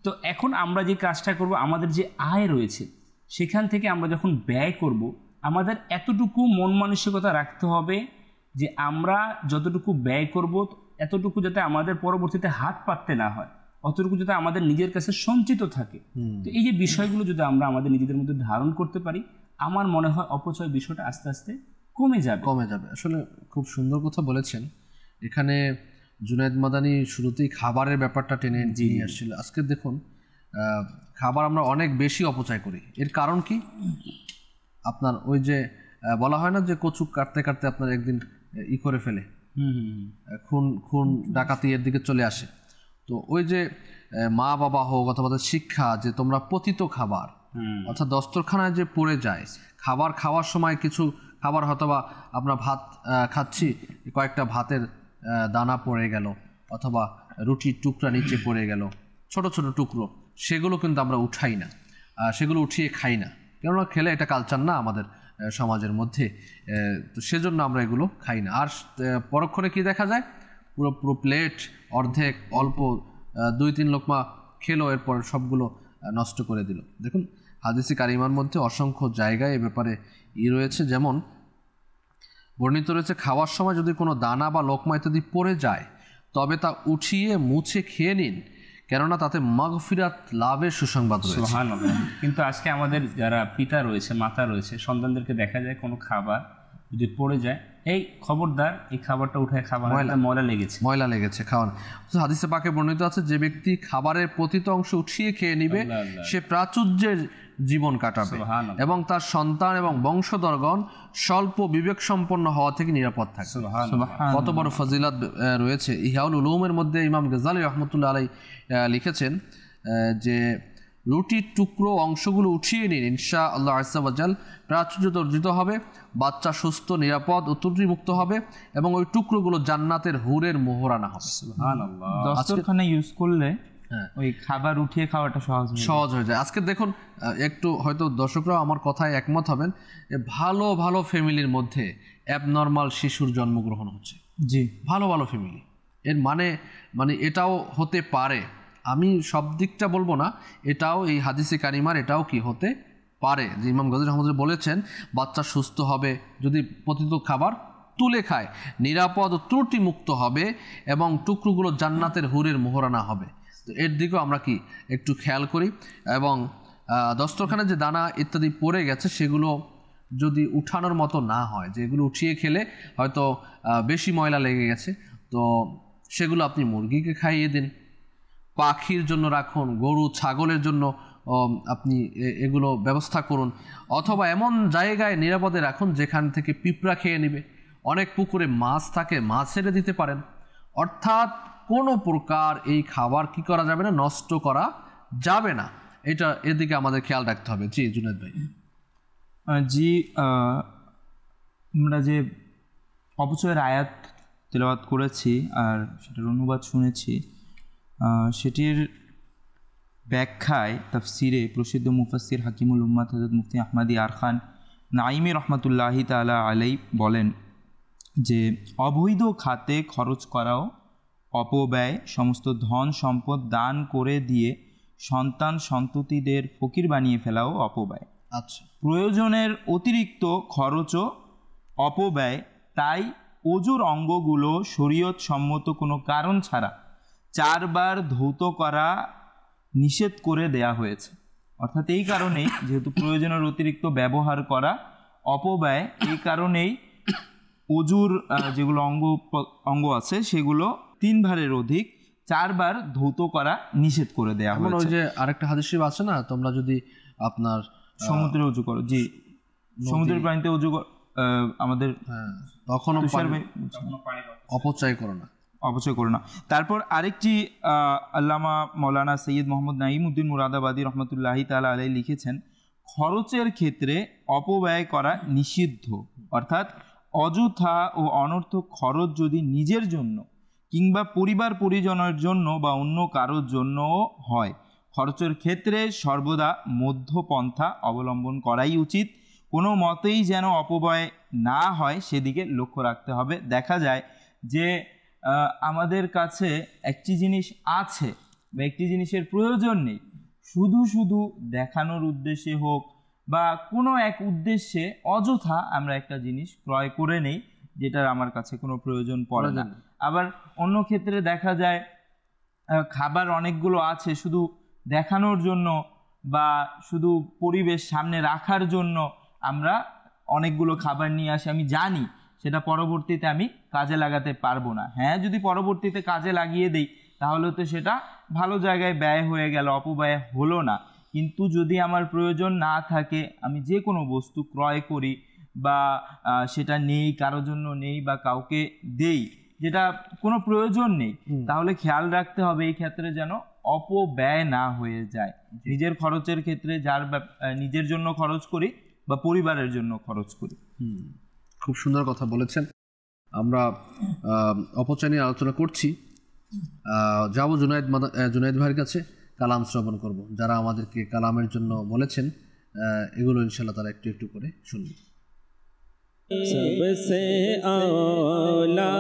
তো এখন আমরা যে কাজটা করব, আমাদের যে আয় রয়েছে সেখান থেকে আমরা যখন ব্যয় করব, আমাদের এতটুকু মন মানসিকতা রাখতে হবে যে আমরা যতটুকু ব্যয় করব এতটুকু যাতে আমাদের পরবর্তীতে হাত পাততে না হয়, অতটুকু যাতে আমাদের নিজের কাছে সঞ্চিত থাকে। তো এই যে বিষয়গুলো যদি আমরা আমাদের নিজেদের মধ্যে ধারণ করতে পারি, আমার মনে হয় অপচয় বিষয়টা আস্তে আস্তে কমে যাবে। আসলে খুব সুন্দর কথা বলেছেন। এখানে জুনায়েদ মাদানী শুরুতেই খাবারের ব্যাপারটা টেনে নিয়ে আসছিল। আজকে দেখুন, খাবার আমরা অনেক বেশি অপচয় করি। এর কারণ কি? আপনার ওই যে বলা হয় না যে কচু কাটতে কাটতে আপনার একদিন করে ফেলে, খুন ডাকাতি এর দিকে চলে আসে। তো ওই যে মা বাবা হোক অথবা শিক্ষা, যে তোমরা পতিত খাবার, অর্থাৎ দস্তরখানায় যে পড়ে যায়, খাবার খাওয়ার সময় কিছু খাবার হয়তোবা আমরা ভাত খাচ্ছি, কয়েকটা ভাতের দানা পড়ে গেল অথবা রুটির টুকরা নিচে পড়ে গেল, ছোট ছোট টুকরো, সেগুলো কিন্তু আমরা উঠাই না, সেগুলো উঠিয়ে খাই না, কেননা খেলে এটা কালচার না আমাদের সমাজের মধ্যে। তো সেজন্য আমরা এগুলো খাই না। আর পরক্ষণে কি দেখা যায়, পুরো প্লেট অর্ধেক, অল্প 2-3 লোকমা খেলো, এরপর সবগুলো নষ্ট করে দিল। দেখুন, হাদিসে কারিমার মধ্যে অসংখ্য জায়গায় এ ব্যাপারে রয়েছে। যেমন বর্ণিত রয়েছে, খাওয়ার সময় যদি কোনো দানা বা লোকমা ইত্যাদি পড়ে যায় তবে তা উঠিয়ে মুছে খেয়ে নিন, কেননা তাতে মাগফিরাত লাভের সুসংবাদ রয়েছে। সুবহানাল্লাহ। কিন্তু আজকে আমাদের যারা পিতা রয়েছে, মাতা রয়েছে, সন্তানদেরকে দেখা যায় কোনো খাবার যদি পড়ে যায়, এই খবরদার এই খাবারটা উঠে খাবার, ময়লা লেগেছে খাওয়ান। হাদিসে পাকে বর্ণিত আছে, যে ব্যক্তি খাবারের প্রতিটি অংশ উঠিয়ে খেয়ে নিবে সে প্রাচুর্যের জীবন কাটাবে এবং তার সন্তান এবং বংশধরগণ স্বল্প বিবেক সম্পন্ন হওয়া থেকে নিরাপদ থাকবে। কত বড় ফজিলত রয়েছে। ইহয়াউল উলুমের মধ্যে ইমাম গাজ্জালী রাহমাতুল্লাহ আলাইহি লিখেছেন যে রুটির টুকরো অংশগুলো উঠিয়ে নিন, ইনশাআল্লাহ আযজা ওয়া জাল প্রাচুর্য অর্জিত হবে, বাচ্চা সুস্থ, নিরাপদ ও ত্রুটিমুক্ত হবে এবং ওই টুকরোগুলো জান্নাতের হুরের মোহরানা হবে। সুবহানাল্লাহ। দস্তরখানা ইউজ করলে ওই খাবার উঠিয়ে খাওয়াটা সহজ হয়ে যায়। আজকে দেখুন, একটু হয়তো দর্শকরাও আমার কথায় একমত হবেন, ভালো ভালো ফ্যামিলির মধ্যে অ্যাবনর্মাল শিশুর জন্মগ্রহণ হচ্ছে। জি, ভালো ভালো ফ্যামিলি। এর মানে এটাও হতে পারে, আমি সব দিকটা বলবো না, এটাও এই হাদিসে কারিমার এটাও কি হতে পারে যে ইমাম গাজ্জালী রাহমাতুল্লাহ বলেছেন, বাচ্চা সুস্থ হবে যদি পতিত খাবার তুলে খায়, নিরাপদ ও ত্রুটি মুক্ত হবে এবং টুকরোগুলো জান্নাতের হুরের মোহরানা হবে। তো এর দিকেও আমরা কি একটু খেয়াল করি। এবং দস্তরখানায় যে দানা ইত্যাদি পড়ে গেছে সেগুলো যদি উঠানোর মতো না হয়, যেগুলো উঠিয়ে খেলে হয়তো বেশি ময়লা লেগে গেছে, তো সেগুলো আপনি মুরগিকে খাইয়ে দিন, পাখির জন্য রাখুন, গরু ছাগলের জন্য আপনি এগুলো ব্যবস্থা করুন, অথবা এমন জায়গায় নিরাপদে রাখুন যেখান থেকে পিঁপড়া খেয়ে নেবে, অনেক পুকুরে মাছ থাকে, মাছ ছেড়ে দিতে পারেন। অর্থাৎ কোনো প্রকার এই খাবার কি করা যাবে না, নষ্ট করা যাবে না। এদিকে আমাদের খেয়াল রাখতে হবে। জি জুনায়েদ ভাই। জি, আমরা যে অপচয়ের আয়াত তেলাওয়াত করেছি আর সেটার অনুবাদ শুনেছি, সেটির ব্যাখ্যায় তাফসিরে প্রসিদ্ধ মুফাসসির হাকিমুল উম্মাত হযরত মুফতি আহমদী আরখান নাইমি রহমাতুল্লাহি তাআলা আলাইহি বলেন যে অবৈধ খাতে খরচ করাও অপব্যয়, সমস্ত ধন সম্পদ দান করে দিয়ে সন্তান সন্ততিদের ফকির বানিয়ে ফেলাও অপব্যয়। আচ্ছা, প্রয়োজনের অতিরিক্ত খরচও অপব্যয়। তাই অজুর অঙ্গগুলো শরীয়ত সম্মত কোনো কারণ ছাড়া 4 বার ধৌত করা নিষেধ করে দেয়া হয়েছে। অর্থাৎ এই কারণেই, যেহেতু প্রয়োজনের অতিরিক্ত ব্যবহার করা অপব্যয়, এই কারণেই অজুর যেগুলো অঙ্গ আছে সেগুলো 3 বারের অধিক 4 বার ধৌত করা নিষেধ করে দেয়া হয়েছে। ওই যে আরেকটা হাদিস শরীফ আছে না, তোমরা যদি আপনার সমুদ্রে উজু করো, জি সমুদ্রের পানিতে উজু আমাদের তখনও অপচয় করো না। তারপর আরেকটি আল্লামা মৌলানা সৈয়দ মোহাম্মদ নাঈমউদ্দিন মুরাদাবাদী রহমতুল্লাহি তাআলা আলাইহি লিখেছেন, খরচের ক্ষেত্রে অপব্যয় করা নিষিদ্ধ। অর্থাৎ অযথা ও অনর্থক খরচ যদি নিজের জন্য কিংবা পরিবার পরিজনের জন্য বা অন্য কারোর জন্যও হয়, খরচের ক্ষেত্রে সর্বদা মধ্যপন্থা অবলম্বন করাই উচিত। কোনো মতেই যেন অপব্যয় না হয় সেদিকে লক্ষ্য রাখতে হবে। দেখা যায় যে আমাদের কাছে একটি জিনিস আছে বা একটি জিনিসের প্রয়োজন নেই, শুধু দেখানোর উদ্দেশ্যে হোক বা কোনো এক উদ্দেশ্যে অযথা আমরা একটা জিনিস ক্রয় করে নেই যেটার আমার কাছে কোনো প্রয়োজন পড়ে না। আবার অন্য ক্ষেত্রে দেখা যায় খাবার অনেকগুলো আছে শুধু দেখানোর জন্য বা শুধু পরিবেশ সামনে রাখার জন্য আমরা অনেকগুলো খাবার নিয়ে আসি, আমি জানি সেটা পরবর্তীতে আমি কাজে লাগাতে পারবো না। হ্যাঁ, যদি পরবর্তীতে কাজে লাগিয়ে দেই তাহলে তো সেটা ভালো জায়গায় ব্যয় হয়ে গেল, অপব্যয় হলো না। কিন্তু যদি আমার প্রয়োজন না থাকে, আমি যে কোনো বস্তু ক্রয় করি বা সেটা নেই, কারোর জন্য নেই বা কাউকে দেই যেটা কোনো প্রয়োজন নেই, তাহলে খেয়াল রাখতে হবে এই ক্ষেত্রে যেন অপব্যয় না হয়ে যায়। নিজের খরচের ক্ষেত্রে নিজের জন্য খরচ করি বা পরিবারের জন্য খরচ করি। খুব সুন্দর কথা বলেছেন। আমরা অপচয় নিয়ে আলোচনা করছি। যাব জুনায়েদ ভাইয়ের কাছে, কালাম শ্রবণ করব। যারা আমাদেরকে কালামের জন্য বলেছেন এগুলো ইনশাআল্লাহ তারা একটু একটু করে শুনব। सबसे औला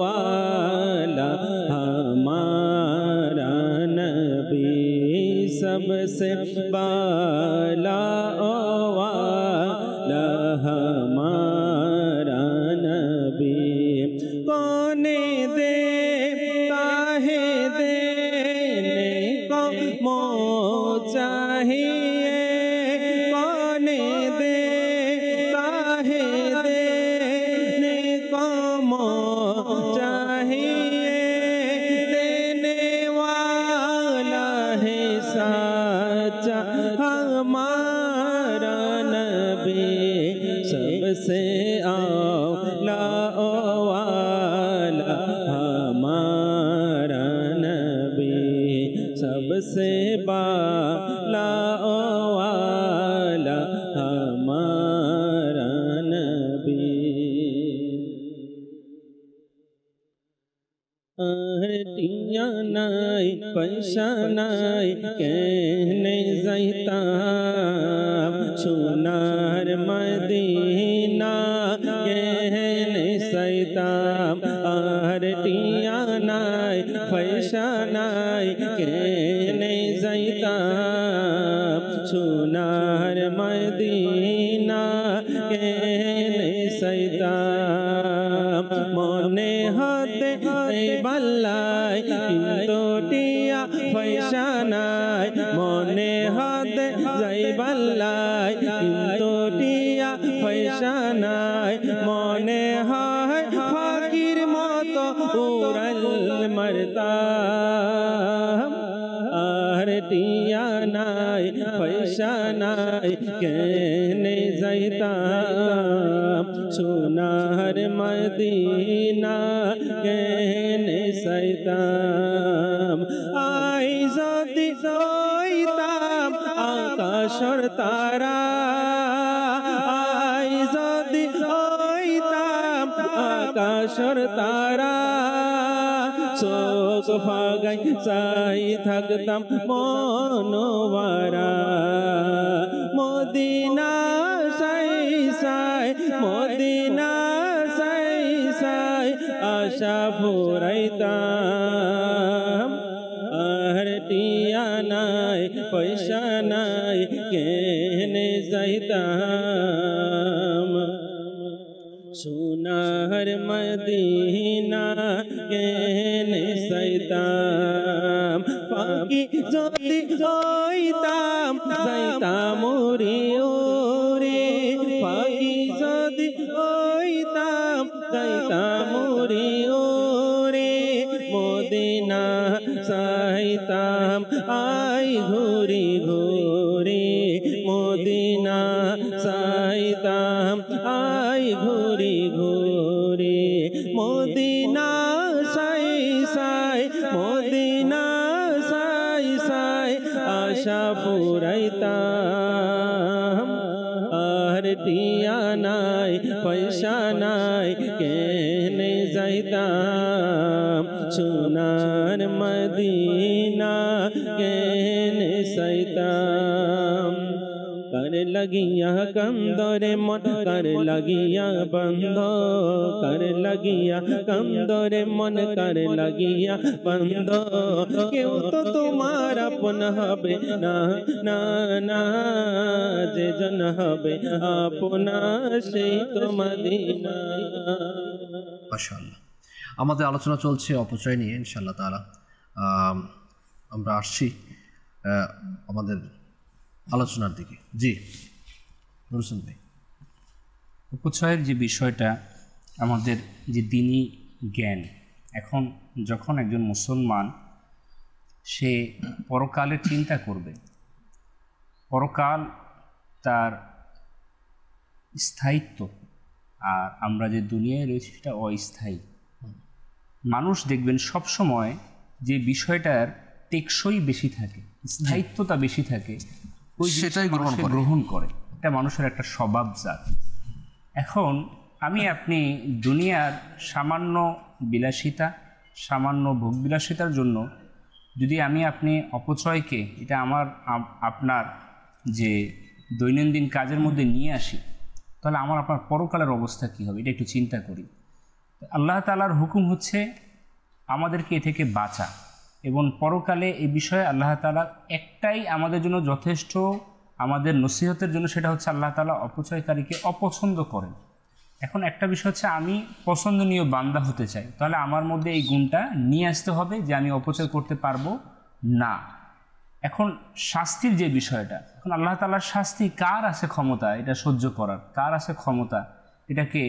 वाला हमारा नबी, सबसे बाला वाला हमारा नबी, कौन देता है देने को चाहिए, सबसे औला वाला हमारा नबी, सबसे बाला वाला हमारा नबी। आरतियाँ नाई पैसा नाई कहने जाता, सोनार मदीना कहने सैता, आरतियाँ नाई पैसा नाई कहने जाता, सोनार मदीना कहने सैता, मने हाथे बल्लाई किंतु टिया पैसा नाई, मने हाथे जाई बल्लाई किंतु टिया पैसा नाई, मने हाय फाकिर मतो उड़ल मरता, आरतिया नाई पैसा नाई कहने जाता, सोनार মদিনা কেনে সাইতাম আই যদি হইতাম আকাশর তারা আই যদি হইতাম আকাশর তারা চোখ ফাগাই চাই থাকতাম মনোবারা মদিনা সাই সাই মদিনা সাই সাই আশা ফুরাইতাম আর টিয়া নাই পয়সা নাই কেনে যাইতাম সোনার মদিনা কেনে সাইতাম ফাঁকি যদি হইতাম যাইতাম রে ওরে ফাঁকি যদি হইতাম যাইতাম রে ওরে মদিনা সাইতাম আই ঘুরি ঘুরি মদিনা সাইতাম আই ঘুরি ঘুরি মদিনা সাই সাই মদিনা সাই সাই আশা ফুরাইতাম আর টিয়া নাই পয়সা নাই কেনে যাইতাম সোনার মদিনা কেনে সাইতাম कर लगिया कंदरे मन कर लगिया बंद कर लगिया कंदरे मन कर लगिया बंद क्यों तो तुम्हारा अपन हबे ना ना ना जे जन हबे अपना সেই তো মদিনা। মাশাআল্লাহ, আমাদের আলোচনা চলছে অপচয় নিয়ে। ইনশাআল্লাহ তাআলা আমরা আসছি আমাদের আলোচনার দিকে। জি নুরুল ভাই, অপচয়ের যে বিষয়টা, আমাদের যে দ্বীনি জ্ঞান, এখন যখন একজন মুসলমান সে পরকালের চিন্তা করবে, পরকাল তার স্থায়িত্ব, আর আমরা যে দুনিয়ায় রয়েছি সেটা অস্থায়ী। মানুষ দেখবেন সবসময় যে বিষয়টার টেকসই বেশি থাকে, স্থায়িত্বতা বেশি থাকে, ওই সেটাই গ্রহণ করে। এটা মানুষের একটা স্বভাবজাত। এখন আমি আপনি দুনিয়ার সামান্য বিলাসিতা, সামান্য ভোগবিলাসিতার জন্য যদি আমি আপনি অপচয়কে এটা আমার আপনার যে দৈনন্দিন কাজের মধ্যে নিয়ে আসি, তাহলে আমার আপনার পরকালের অবস্থা কী হবে এটা একটু চিন্তা করি। আল্লাহ তাআলার হুকুম হচ্ছে আমাদেরকে এ থেকে বাঁচা, এবং পরকালে এই বিষয়ে আল্লাহ তাআলা একটাই আমাদের জন্য যথেষ্ট, আমাদের নসিহতের জন্য, সেটা হচ্ছে আল্লাহ তাআলা অপচয়কারীকে অপছন্দ করেন। এখন একটা বিষয় হচ্ছে আমি পছন্দনীয় বান্দা হতে চাই, তাহলে আমার মধ্যে এই গুণটা নিয়ে আসতে হবে যে আমি অপচয় করতে পারবো না। এখন শাস্তির যে বিষয়টা, এখন আল্লাহ তাআলার শাস্তি কার আছে ক্ষমতা এটা সহ্য করার, কার আছে ক্ষমতা এটাকে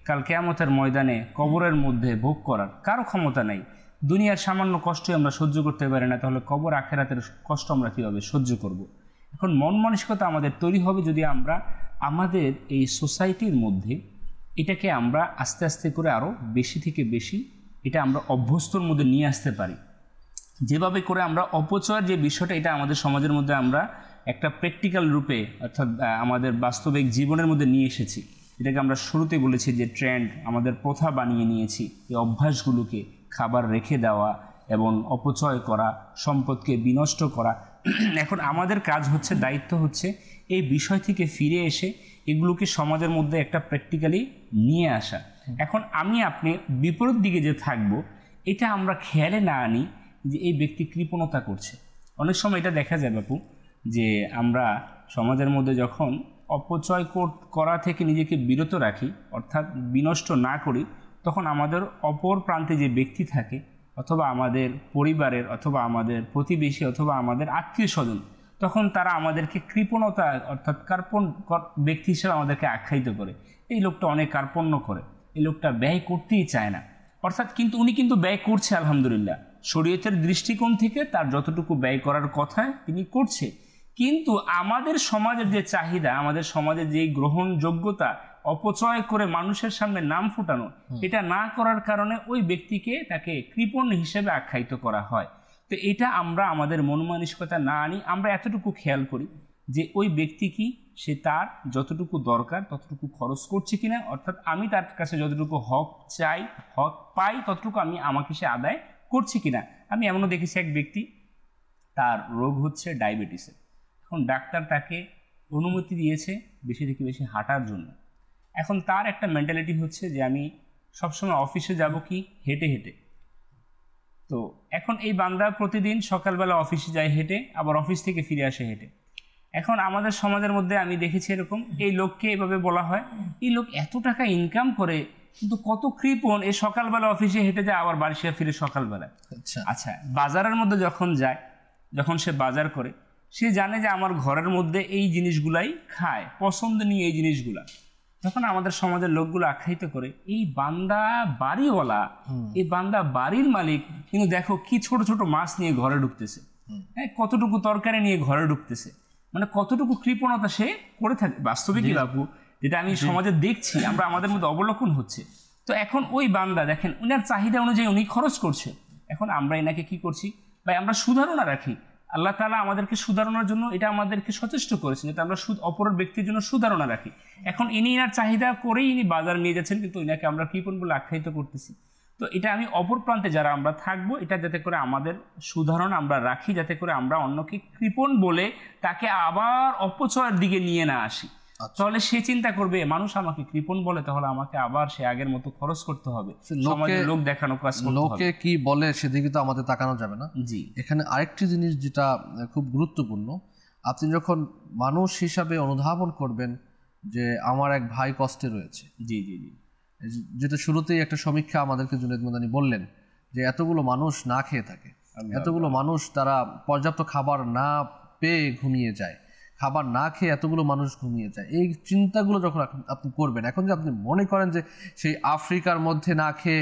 কাল কিয়ামতের ময়দানে কবরের মধ্যে ভোগ করার? কারো ক্ষমতা নেই। দুনিয়ার সামান্য কষ্টই আমরা সহ্য করতে পারি না, তাহলে কবর আখেরাতের কষ্ট আমরা কীভাবে সহ্য করব? এখন মন মানসিকতা আমাদের তৈরি হবে যদি আমরা আমাদের এই সোসাইটির মধ্যে এটাকে আমরা আস্তে আস্তে করে আরও বেশি থেকে বেশি এটা আমরা অভ্যস্তর মধ্যে নিয়ে আসতে পারি। যেভাবে করে আমরা অপচয়ের যে বিষয়টা এটা আমাদের সমাজের মধ্যে আমরা একটা প্র্যাকটিক্যাল রূপে, অর্থাৎ আমাদের বাস্তবিক জীবনের মধ্যে নিয়ে এসেছি। এটাকে আমরা শুরুতে বলেছি যে ট্রেন্ড, আমাদের প্রথা বানিয়ে নিয়েছি। এই অভ্যাসগুলোকে, খাবার রেখে দেওয়া এবং অপচয় করা, সম্পদকে বিনষ্ট করা, এখন আমাদের কাজ হচ্ছে, দায়িত্ব হচ্ছে এই বিষয় থেকে ফিরে এসে এগুলোকে সমাজের মধ্যে একটা প্র্যাকটিক্যালি নিয়ে আসা। এখন আমি আপনি বিপরীত দিকে যে থাকবো, এটা আমরা খেয়ালে না আনি যে এই ব্যক্তি কৃপণতা করছে। অনেক সময় এটা দেখা যায় বাপু, যে আমরা সমাজের মধ্যে যখন অপচয় করা থেকে নিজেকে বিরত রাখি, অর্থাৎ বিনষ্ট না করি, তখন আমাদের অপর প্রান্তে যে ব্যক্তি থাকে, অথবা আমাদের পরিবারের, অথবা আমাদের প্রতিবেশী, অথবা আমাদের আত্মীয় স্বজন, তখন তারা আমাদেরকে কৃপণতা অর্থাৎ কার্পণ ব্যক্তি হিসেবে আমাদেরকে আখ্যায়িত করে। এই লোকটা অনেক কার্পণ্য করে, এই লোকটা ব্যয় করতেই চায় না। অর্থাৎ কিন্তু উনি কিন্তু ব্যয় করছে, আলহামদুলিল্লাহ, শরীয়তের দৃষ্টিকোণ থেকে তার যতটুকু ব্যয় করার কথা তিনি করছে। কিন্তু আমাদের সমাজের যে চাহিদা, আমাদের সমাজের যে গ্রহণযোগ্যতা, অপচয় করে মানুষের সামনে নাম ফুটানো, এটা না করার কারণে ওই ব্যক্তিকে তাকে কৃপণ হিসেবে আখ্যায়িত করা হয়। তো এটা আমরা আমাদের মন মানসিকতা না আনি, আমরা এতটুকু খেয়াল করি যে ওই ব্যক্তি কি, সে তার যতটুকু দরকার ততটুকু খরচ করছে কিনা, অর্থাৎ আমি তার কাছে যতটুকু হক চাই, হক পাই, ততটুকু আমি আমাকে সে আদায় করছি কিনা। আমি এমনও দেখেছি এক ব্যক্তি, তার রোগ হচ্ছে ডায়াবেটিসের। এখন ডাক্তার তাকে অনুমতি দিয়েছে বেশি থেকে বেশি হাঁটার জন্য। এখন তার একটা মেন্টালিটি হচ্ছে যে আমি সবসময় অফিসে যাব কি হেঁটে হেঁটে। তো এখন এই বান্দা প্রতিদিন সকালবেলা অফিসে যায় হেঁটে, আবার অফিস থেকে ফিরে আসে হেঁটে। এখন আমাদের সমাজের মধ্যে আমি দেখেছি এরকম, এই লোককে এভাবে বলা হয়, এই লোক এত টাকা ইনকাম করে কিন্তু কত কৃপণ, এই সকালবেলা অফিসে হেঁটে যায় আবার বাড়ি ফিরে সকালবেলা। আচ্ছা, বাজারের মধ্যে যখন যায়, যখন সে বাজার করে, সে জানে যে আমার ঘরের মধ্যে এই জিনিসগুলাই খায়, পছন্দ নিয়ে এই জিনিসগুলা, তখন আমাদের সমাজের লোকগুলো আখ্যায়িত করে এই বান্দা বাড়িওয়ালা, এই বান্দা বাড়ির মালিক, কিন্তু দেখো কি ছোট ছোট মাছ নিয়ে ঘরে ঢুকতেছে, হ্যাঁ, কতটুকু তরকারি নিয়ে ঘরে ঢুকতেছে, মানে কতটুকু কৃপণতা সে করে থাকে। বাস্তবিক বাবু, যেটা আমি সমাজে দেখছি, আমরা আমাদের মধ্যে অবলোকন হচ্ছে। তো এখন ওই বান্দা দেখেন উনার চাহিদা অনুযায়ী উনি খরচ করছে, এখন আমরা এনাকে কি করছি ভাই, আমরা সুধারণা রাখি। আল্লাহ তাআলা আমাদেরকে সুধারণার জন্য এটা আমাদেরকে সচেষ্ট করেছেন, যাতে আমরা অপর ব্যক্তির জন্য সুধারণা রাখি। এখন ইনি এনার চাহিদা করেই ইনি বাজার নিয়ে যাচ্ছেন, কিন্তু এনাকে আমরা কৃপণ বলে আখ্যায়িত করতেছি। তো এটা আমি অপর প্রান্তে যারা আমরা থাকবো, এটা যাতে করে আমাদের সুধারণা আমরা রাখি, যাতে করে আমরা অন্যকে কৃপণ বলে তাকে আবার অপচয়ের দিকে নিয়ে না আসি। তাহলে সে চিন্তা করবে মানুষ আমাকে কৃপণ বলে, তাহলে আমাকে আবার সে আগের মতো খরচ করতে হবে, লোক দেখানো কাজ করতে হবে। লোকে কি বলে সেদিকে তো আমাদের তাকানো যাবে না। জি, এখানে আরেকটি জিনিস যেটা খুব গুরুত্বপূর্ণ, আপনি যখন মানুষ হিসাবে অনুধাবন করবেন যে আমার এক ভাই কষ্টে রয়েছে, জি জি জি, যেটা শুরুতেই একটা সমীক্ষা আমাদেরকে জুনেদ মাদানী বললেন যে এতগুলো মানুষ না খেয়ে থাকে, এতগুলো মানুষ তারা পর্যাপ্ত খাবার না পেয়ে ঘুমিয়ে যায়, খাবার না খেয়ে এতগুলো মানুষ ঘুমিয়ে যায়। এই চিন্তাগুলো যখন আপনি করবেন, এখন যে আপনি মনে করেন যে সেই আফ্রিকার মধ্যে না খেয়ে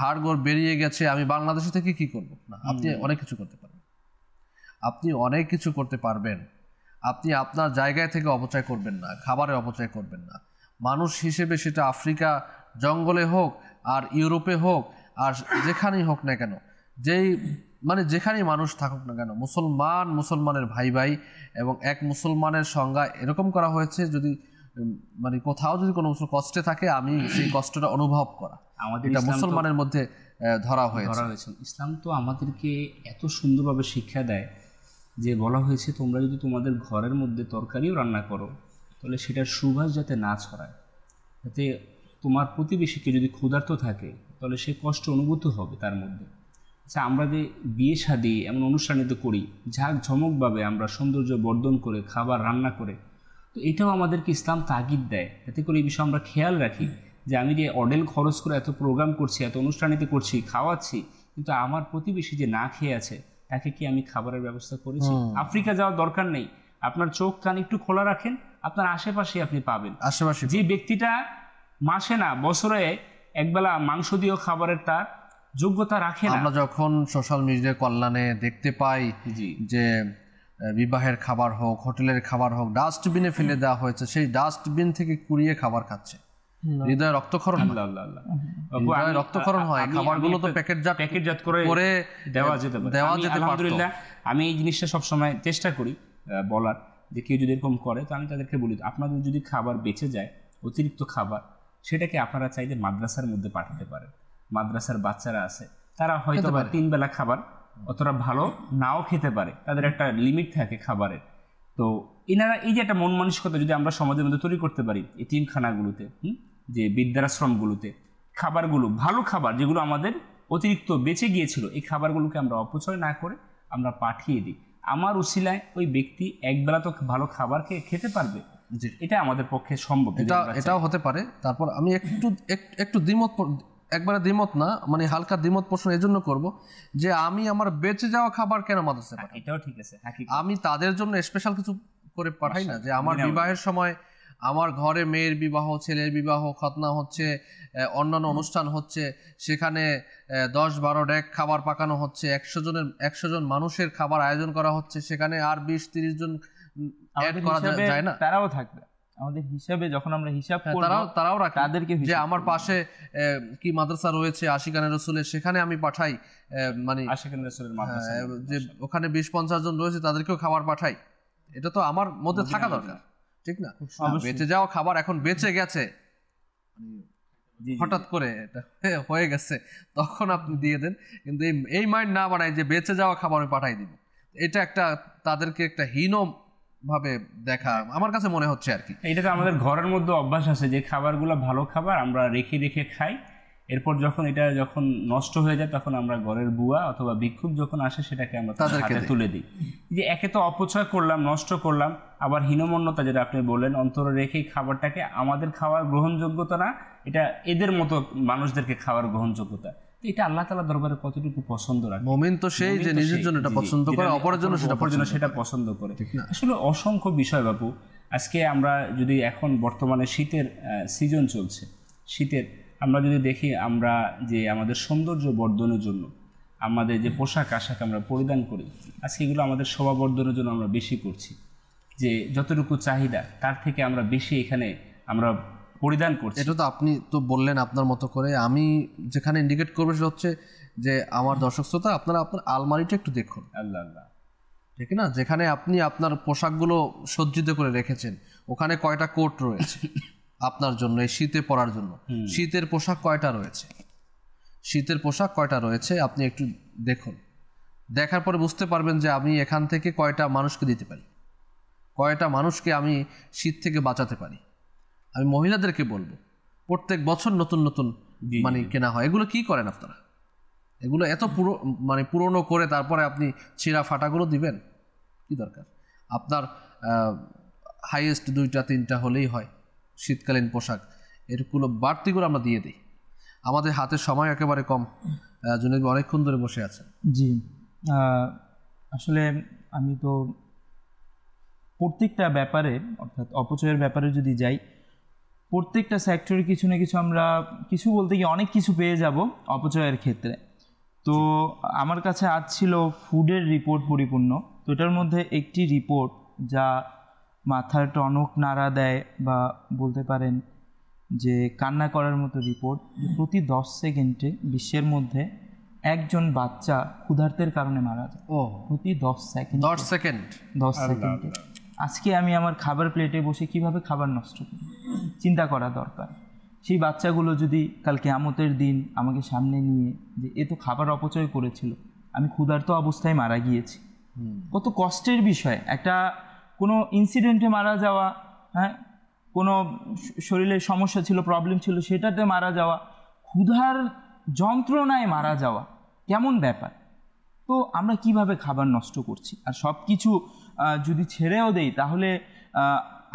হাড়গোড় বেরিয়ে গেছে, আমি বাংলাদেশে থেকে কি করব, না, আপনি অনেক কিছু করতে পারবেন, আপনি অনেক কিছু করতে পারবেন। আপনি আপনার জায়গায় থেকে অপচয় করবেন না, খাবারের অপচয় করবেন না। মানুষ হিসেবে সেটা আফ্রিকা জঙ্গলে হোক আর ইউরোপে হোক আর যেখানেই হোক না কেন, যেখানেই মানুষ থাকুক না কেন, মুসলমানের ভাই ভাই, এবং এক মুসলমানের সংজ্ঞা এরকম করা হয়েছে, যদি কোথাও যদি কোনো কষ্টে থাকে আমি সেই কষ্টটা অনুভব করা, এটা মুসলমানের মধ্যে ধরা হয়েছে। ইসলাম তো আমাদেরকে এত সুন্দরভাবে শিক্ষা দেয় যে বলা হয়েছে তোমরা যদি তোমাদের ঘরের মধ্যে তরকারিও রান্না করো, তাহলে সেটার সুবাস যাতে না ছড়ায়, যাতে তোমার প্রতিবেশীকে যদি ক্ষুধার্ত থাকে তাহলে সে কষ্ট অনুভূত হবে তার মধ্যে। আচ্ছা, আমরা যে বিয়ে শাদী এমন অনুষ্ঠানিত করি, ঝাঁকঝমকভাবে আমরা সৌন্দর্য বর্ধন করে খাবার রান্না করে, তো এটাও আমাদেরকে ইসলাম তাগিদ দেয়, যাতে করে এই বিষয়ে আমরা খেয়াল রাখি যে আমি যে অডেল খরচ করে এত প্রোগ্রাম করছি, এত অনুষ্ঠানিত করছি, খাওয়াচ্ছি, কিন্তু আমার প্রতিবেশী যে না খেয়ে আছে তাকে কি আমি খাবারের ব্যবস্থা করেছি? আফ্রিকা যাওয়ার দরকার নেই, আপনার চোখ কান একটু খোলা রাখেন, আপনার আশেপাশে আপনি পাবেন। আশেপাশে যে ব্যক্তিটা মাসে না বছরে একবেলা মাংস দিয়েও খাবারের তার যোগ্যতা রাখে না। আমরা যখন সোশ্যাল মিডিয়ার কল্যাণে দেখতে পাই যে বিবাহের খাবার হোক, হোটেলের খাবার হোক, ডাস্টবিনে ফেলে দেওয়া হয়েছে, সেই ডাস্টবিন থেকে কুড়িয়ে খাবার খাচ্ছে, হৃদয়ে রক্তক্ষরণ হয়। খাবারগুলো তো প্যাকেটজাত করে দেওয়া যেতে পারে। আলহামদুলিল্লাহ, আমি এই জিনিসটা সবসময় চেষ্টা করি বলার, যে কেউ যদি এরকম করে তো আমি তাদেরকে বলি, আপনাদের যদি খাবার বেঁচে যায়, অতিরিক্ত খাবার, সেটাকে আপনারা চাইলে মাদ্রাসার মধ্যে পাঠাতে পারেন। মাদ্রাসার বাচ্চারা আছে, তারা হয়তো বা 3 বেলা খাবার অতটা ভালো নাও খেতে পারে, তাদের একটা লিমিট থাকে খাবারের। তো এনারা এই যে একটা মন মানসিকতা যদি আমরা সমাজের মধ্যে তৈরি করতে পারি, এতিমখানাগুলোতে, যে বৃদ্ধাশ্রমগুলোতে খাবারগুলো, ভালো খাবার যেগুলো আমাদের অতিরিক্ত বেঁচে গিয়েছিল, এই খাবারগুলোকে আমরা অপচয় না করে আমরা পাঠিয়ে দিই, আমার উসিলায় ওই ব্যক্তি একবেলা তো ভালো খাবার খেতে পারবে। এটা আমাদের পক্ষে সম্ভব, এটাও হতে পারে। তারপর আমি একটু একবারে দ্বিমত না, হালকা দ্বিমত প্রশ্ন এই জন্য করবো যে আমি আমার বেঁচে যাওয়া খাবার কেন মাদ্রাসা পাঠাই? এটাও ঠিক আছে, আমি তাদের জন্য স্পেশাল কিছু করে পাঠাই না, যে আমার বিবাহের সময় আমার ঘরে মেয়ের বিবাহ, ছেলের বিবাহ, খতনা হচ্ছে, অন্যান্য অনুষ্ঠান হচ্ছে, সেখানে 10-12 ডেক খাবার পাকানো হচ্ছে, 100 জন মানুষের খাবার আয়োজন করা হচ্ছে, সেখানে আর 20-30 জন অ্যাড করা যায় না? তারাও থাকবে, আমাদের হিসাবে যখন আমরা হিসাব করব তারাও রাখে তাদেরকে যে আমার পাশে কি মাদ্রাসা রয়েছে আশিকানে রসুলের, সেখানে আমি পাঠাই, মানে আশিকানে রসুলের মাদ্রাসা যে ওখানে 20-50 জন রয়েছে তাদেরকেও খাবার পাঠাই। এটা তো আমার মধ্যে থাকা দরকার, ঠিক না? বেঁচে যাওয়া খাবার এখন বেঁচে গেছে, হঠাৎ করে এটা হয়ে গেছে, তখন আপনি দিয়ে দেন, কিন্তু এই মাইন্ড না বানাই যে বেঁচে যাওয়া খাবার আমি পাঠাই দিব। এটা একটা তাদেরকে একটা হীন ভাবে দেখা আমার কাছে মনে হচ্ছে আর কি। এটা তো আমাদের ঘরের মধ্যে অভ্যাস আছে যে খাবারগুলো ভালো খাবার আমরা রেখে রেখে খাই, এরপর যখন এটা যখন নষ্ট হয়ে যায় তখন আমরা ঘরের বুয়া অথবা ভিক্ষুক যখন আসে সেটাকে আমরা তাদের হাতে তুলে দিই। যে একে তো অপচয় করলাম, নষ্ট করলাম, আবার হীনমন্যতা যেটা আপনি বললেন অন্তরে রেখেই খাবারটাকে আমাদের খাওয়ার গ্রহণযোগ্যতা না, এটা এদের মতো মানুষদেরকে খাওয়ার গ্রহণযোগ্যতা। এটা আল্লাহ তাআলা দরবারে কতটুকু পছন্দ রাখে। মুমিন তো সেই যে নিজের জন্য এটা পছন্দ করে, অপরের জন্য সেটা পছন্দ করে। আসলে অসংখ্য বিষয় বাপু। আজকে আমরা যদি এখন বর্তমানে শীতের সিজন চলছে, শীতের আমরা যদি দেখি আমরা যে আমাদের সৌন্দর্য বর্ধনের জন্য আমাদের যে পোশাক আশাক আমরা পরিধান করি, আজকে এগুলো আমাদের শোভা বর্ধনের জন্য আমরা বেশি করছি, যে যতটুকু চাহিদা তার থেকে আমরা বেশি এখানে আমরা পরিধান করছি। এটা তো আপনি তো বললেন আপনার মতো করে, আমি যেখানে ইন্ডিকেট করবো সেটা হচ্ছে যে আমার দর্শক শ্রোতা আপনারা আপনার আলমারিটা একটু দেখুন। আল্লাহ আল্লাহ, ঠিক না? যেখানে আপনি আপনার পোশাকগুলো সজ্জিত করে রেখেছেন ওখানে কয়টা কোট রয়েছে আপনার জন্য এই শীতে পরার জন্য, শীতের পোশাক কয়টা রয়েছে, শীতের পোশাক কয়টা রয়েছে আপনি একটু দেখুন। দেখার পরে বুঝতে পারবেন যে আমি এখান থেকে কয়টা মানুষকে দিতে পারি, কয়টা মানুষকে আমি শীত থেকে বাঁচাতে পারি। আমি মহিলাদেরকে বলবো প্রত্যেক বছর নতুন নতুন মানে কেনা হয়, এগুলো কি করেন আপনারা? এগুলো এত পুরনো করে তারপরে আপনি ছিঁড়া ফাটাগুলো দিবেন, কি দরকার? আপনার হাইয়েস্ট 2-3টা হলেই হয় শীতকালীন পোশাক, এরগুলো বাড়তিগুলো আমরা দিয়ে দিই। আমাদের হাতে সময় একেবারে কম, জুনায়েদ ভাই অনেকক্ষণ ধরে বসে আছেন। জি, আসলে আমি তো প্রত্যেকটা ব্যাপারে অর্থাৎ অপচয়ের ব্যাপারে যদি যাই, প্রত্যেকটা সেক্টরে কিছু না কিছু আমরা কিছু বলতে গিয়ে অনেক কিছু পেয়ে যাব অপচয়ের ক্ষেত্রে। তো আমার কাছে আজ ছিল ফুডের রিপোর্ট পরিপূর্ণ, তো এটার মধ্যে একটি রিপোর্ট যা মাথার টনক নাড়া দেয় বা বলতে পারেন যে কান্না করার মতো রিপোর্ট। প্রতি 10 সেকেন্ডে বিশ্বের মধ্যে একজন বাচ্চা ক্ষুধার্তের কারণে মারা যায়। প্রতি 10 সেকেন্ডে। আজকে আমি আমার খাবার প্লেটে বসে কিভাবে খাবার নষ্ট করি চিন্তা করা দরকার। সেই বাচ্চাগুলো যদি কাল কিয়ামতের দিন আমাকে সামনে নিয়ে যে এ তো খাবার অপচয় করেছিল, আমি ক্ষুধার্ত অবস্থায় মারা গিয়েছি, কত কষ্টের বিষয়। একটা কোনো ইনসিডেন্টে মারা যাওয়া, হ্যাঁ, কোনো শরীরে সমস্যা ছিল, প্রবলেম ছিল, সেটাতে মারা যাওয়া, ক্ষুধার যন্ত্রণায় মারা যাওয়া, কেমন ব্যাপার। তো আমরা কিভাবে খাবার নষ্ট করছি? আর সব কিছু যদি ছেড়েও দেই তাহলে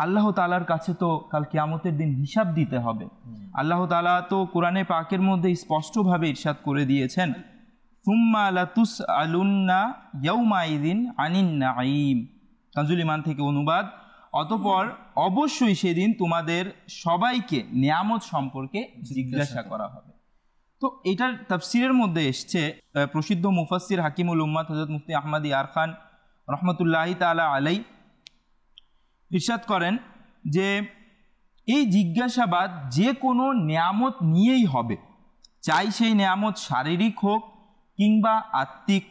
আল্লাহ তাআলার কাছে তো কাল কিয়ামতের দিন হিসাব দিতে হবে। আল্লাহ তাআলা তো কোরআনে পাকের মধ্যে স্পষ্টভাবে ইরশাদ করে দিয়েছেন, সুম্মা লাতুসআলুন্না ইয়াউমাইযিন আনিন নাঈম, কানজুল ঈমান থেকে অনুবাদ। অতঃপর অবশ্যই সেদিন তোমাদের সবাইকে নিয়ামত সম্পর্কে জিজ্ঞাসা করা হবে। তো এটার তাফসিরের মধ্যে এসছে প্রসিদ্ধ মুফাসসির হাকিমুল উম্মাত হযরত মুফতি আহমদ ইয়ার খান রহমতুল্লাহি তাআলা আলাই ইরশাদ করেন যে এই জিজ্ঞাসাবাদ যে কোনো নিয়ামত নিয়েই হবে, চাই সেই নিয়ামত শারীরিক হোক কিংবা আত্মিক,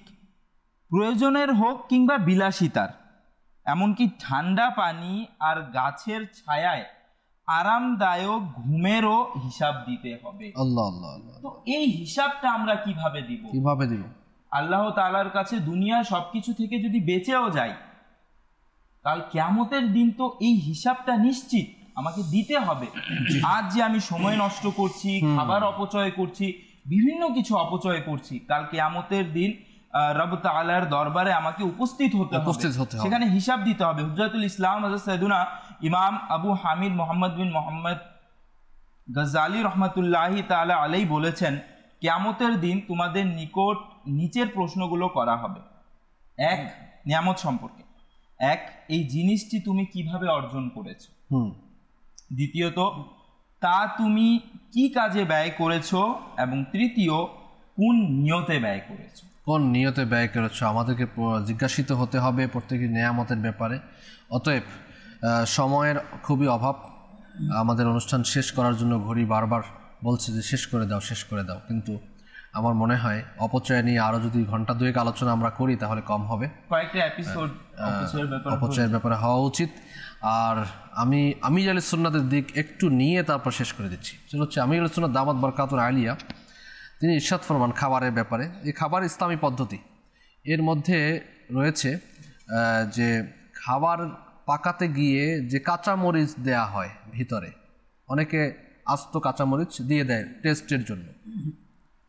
প্রয়োজনের হোক কিংবা বিলাসিতার, এমনকি ঠান্ডা পানি আর গাছের ছায়ায় আরামদায়ক ঘুমেরও হিসাব দিতে হবে। আল্লাহ আল্লাহ আল্লাহ। তো এই হিসাবটা আমরা কিভাবে দিব? আল্লাহ তাআলার কাছে দুনিয়ার সবকিছু থেকে যদি বেঁচেও যাই, কাল কিয়ামতের দিন তো এই হিসাবটা নিশ্চিত আমাকে দিতে হবে। আজ যে আমি সময় নষ্ট করছি, খাবার অপচয় করছি, বিভিন্ন কিছু অপচয় করছি, কাল কিয়ামতের দিন রব তাআলার দরবারে আমাকে উপস্থিত হতে হবে, সেখানে হিসাব দিতে হবে। হুজ্জাতুল ইসলাম হযরত সাইয়েদুনা ইমাম আবু হামিদ মুহাম্মদ বিন মুহাম্মদ গজ্জালি রহমতুল্লাহি তাআলা আলাইহি বলেছেন, কিয়ামতের দিন তোমাদের নিকট নিচের প্রশ্নগুলো করা হবে। এক, নিয়ামত সম্পর্কে। এক, এই জিনিসটি তুমি কিভাবে অর্জন করেছো। দ্বিতীয়ত, তা তুমি কি কাজে ব্যয় করেছো। এবং তৃতীয়, কোন নিয়তে ব্যয় করেছো। কোন নিয়তে ব্যয় করেছো আমাদেরকে জিজ্ঞাসিত হতে হবে প্রত্যেকটি নিয়ামতের ব্যাপারে। অতএব সময়ের খুবই অভাব। আমাদের অনুষ্ঠান শেষ করার জন্য ঘড়ি বারবার বলছে যে শেষ করে দাও, কিন্তু আমার মনে হয় অপচয় নিয়ে আরও যদি ঘন্টা দুয়েক আলোচনা আমরা করি তাহলে কম হবে। কয়েকটা এপিসোড অপচয়ের ব্যাপারে হওয়া উচিত। আর আমি আহলে সুন্নাতের দিক একটু নিয়ে তারপর শেষ করে দিচ্ছি। সেটা হচ্ছে আমির আহলে সুন্নাত দামাত বরকাতুল আলিয়া তিনি ইরশাদ ফরমান খাবারের ব্যাপারে। এই খাবার ইসলামী পদ্ধতি, এর মধ্যে রয়েছে যে খাবার পাকাতে গিয়ে যে কাঁচামরিচ দেয়া হয় ভিতরে, অনেকে আস্ত কাঁচামরিচ দিয়ে দেয় টেস্টের জন্য।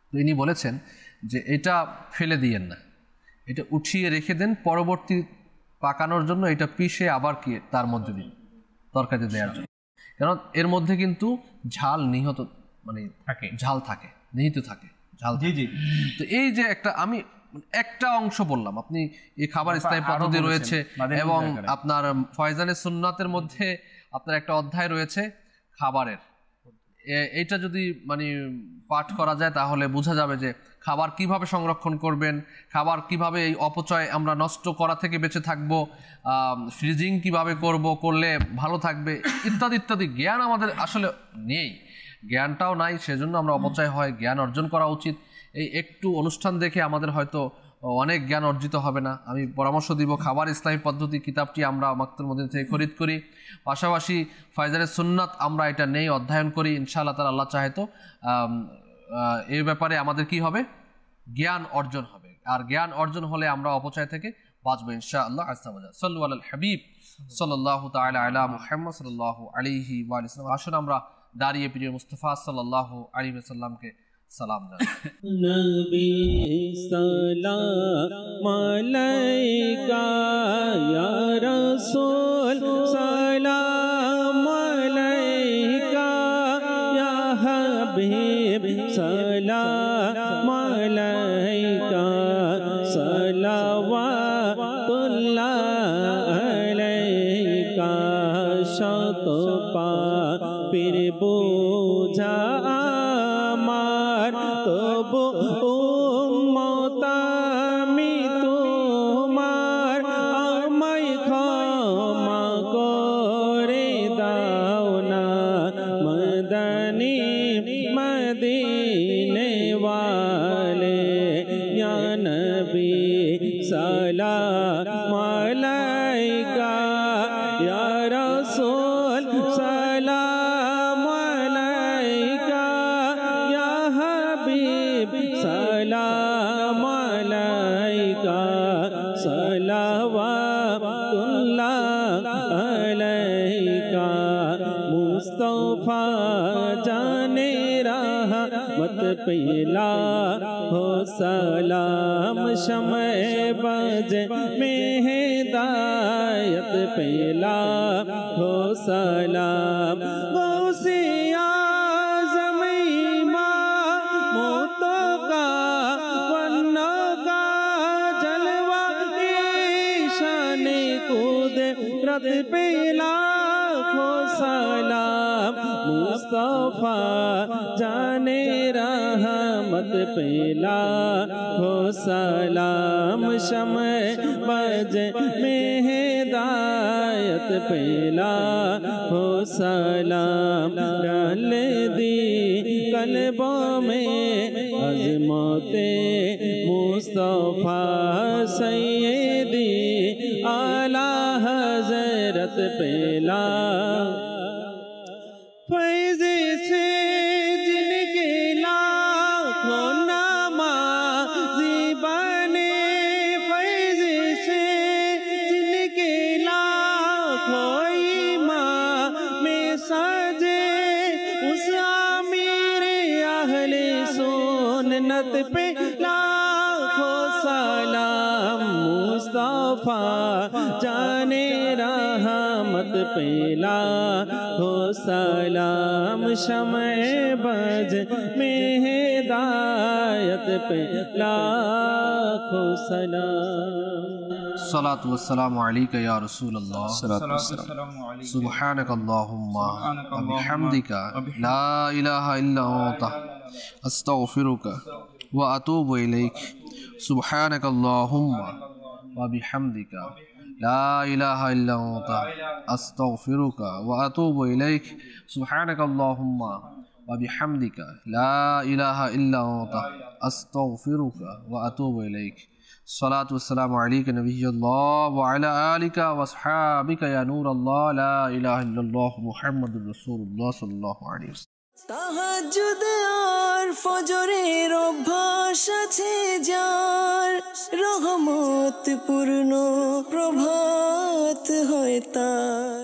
তো ইনি বলেছেন যে এটা ফেলে দিয়েন না, এটা উঠিয়ে রেখে দেন পরবর্তী পাকানোর জন্য, এটা পিষে আবার কি তার মধ্যে দিন তরকারিতে দেওয়ার জন্য। কারণ এর মধ্যে কিন্তু ঝাল নিহিত থাকে ঝাল। তো এই যে আমি একটা অংশ বললাম, আপনি এই খাবার ইসলামী পদ্ধতি রয়েছে এবং আপনার ফয়জানে সুন্নাতের মধ্যে আপনার একটা অধ্যায় রয়েছে খাবারের। এইটা যদি পাঠ করা যায় তাহলে বোঝা যাবে যে খাবার কিভাবে সংরক্ষণ করবেন, খাবার কিভাবে এই অপচয় আমরা নষ্ট করা থেকে বেঁচে থাকবো, ফ্রিজিং কিভাবে করলে ভালো থাকবে, ইত্যাদি ইত্যাদি জ্ঞান আমাদের আসলে নেই, জ্ঞানটাও নাই, সেজন্য আমরা অপচয় হয়। জ্ঞান অর্জন করা উচিত। এই একটু অনুষ্ঠান দেখে আমাদের হয়তো অনেক জ্ঞান অর্জিত হবে না। আমি পরামর্শ দিব খাবার ইসলামী পদ্ধতি কিতাবটি আমরা মাকতুল মদিনা থেকে খরিদ করি, পাশাপাশি ফায়জানে সুন্নাত আমরা এটা নেই, অধ্যয়ন করি। ইনশাআল্লাহ তাআলা আল্লাহ চাহে তো এই ব্যাপারে আমাদের কি হবে, জ্ঞান অর্জন হবে। আর জ্ঞান অর্জন হলে আমরা অপচয় থেকে বাঁচবো ইনশাআল্লাহ। সাল্লু আলাল হাবিব সাল্লাল্লাহু তাআলা আলা মুহাম্মদ সাল্লাল্লাহু আলাইহি ওয়া সাল্লাম। আসুন আমরা দাঁড়িয়ে প্রিয় মুস্তাফা সাল্লাল্লাহু আলাইহি ওয়াসাল্লামকে সালাম জানাই। নবী সালাম আলাইকা ইয়া রাসূল সালাম আলাইকা ইয়া হাবিব সালাম আলাইকা সালাওয়াতুল্লাহ আলাইকা শত পাপের বোঝা তবু উম্মত আমি তোমার, আমায় ক্ষমা করে দাও না মদনী মদিনে ওয়ালে ইয়া নবী সালাম আলাইকা ইয়া রাসূল সালাম আলাইকা ইয়া হাবিব সালাম আলাইকা সালাওয়াতুল্লাহ আলাইকা মুস্তাফা জানে रहमत पेला हो सलाम शमए बज में हिदायत पेला हो सलाम गौसे आज़म इमाम मोतो का वन्ना का जलवा ईशान कुदरत पेला हो सलाम मुस्तफा जाने रहमत पेला हो सलाम शमए बज में हिदायत पेला हो सलाम डाल दी कल्बों में अज़मते मुस्तफा सैयदी आला हज़रत पेला फैज़ से जिनके लाखों नमाज़ी बने, फैज़ से जिनके लाखों इमाम में सजे, उस आमिर अहले सुन्नत पे लाखों सलाम मुस्तफा जाने रहमत पेला हो सलाम शमए बज में हिदायत पे लाखों सलाम। सलातु वस्सलामु अलैका या रसूलल्लाह सुब्हानकल्लाहुम्मा व बिहम्दिका ला इलाहा इल्ला अंता अस्तगफिरुका व अतूबु इलैक सुब्हानकल्लाहुम्मा व बिहम्दिका لا إله إلا أنت أستغفرك وأتوب إليك سبحانك اللهم وبحمدك لا إله إلا أنت أستغفرك وأتوب إليك الصلاة والسلام عليك نبي الله وعلى آلك وأصحابك يا نور الله لا إله إلا الله محمد رسول الله صلى الله عليه وسلم তাহাজ্জুদ আর ফজরের অভ্যাস আছে যার রহমত পূর্ণ প্রভাত হয় তার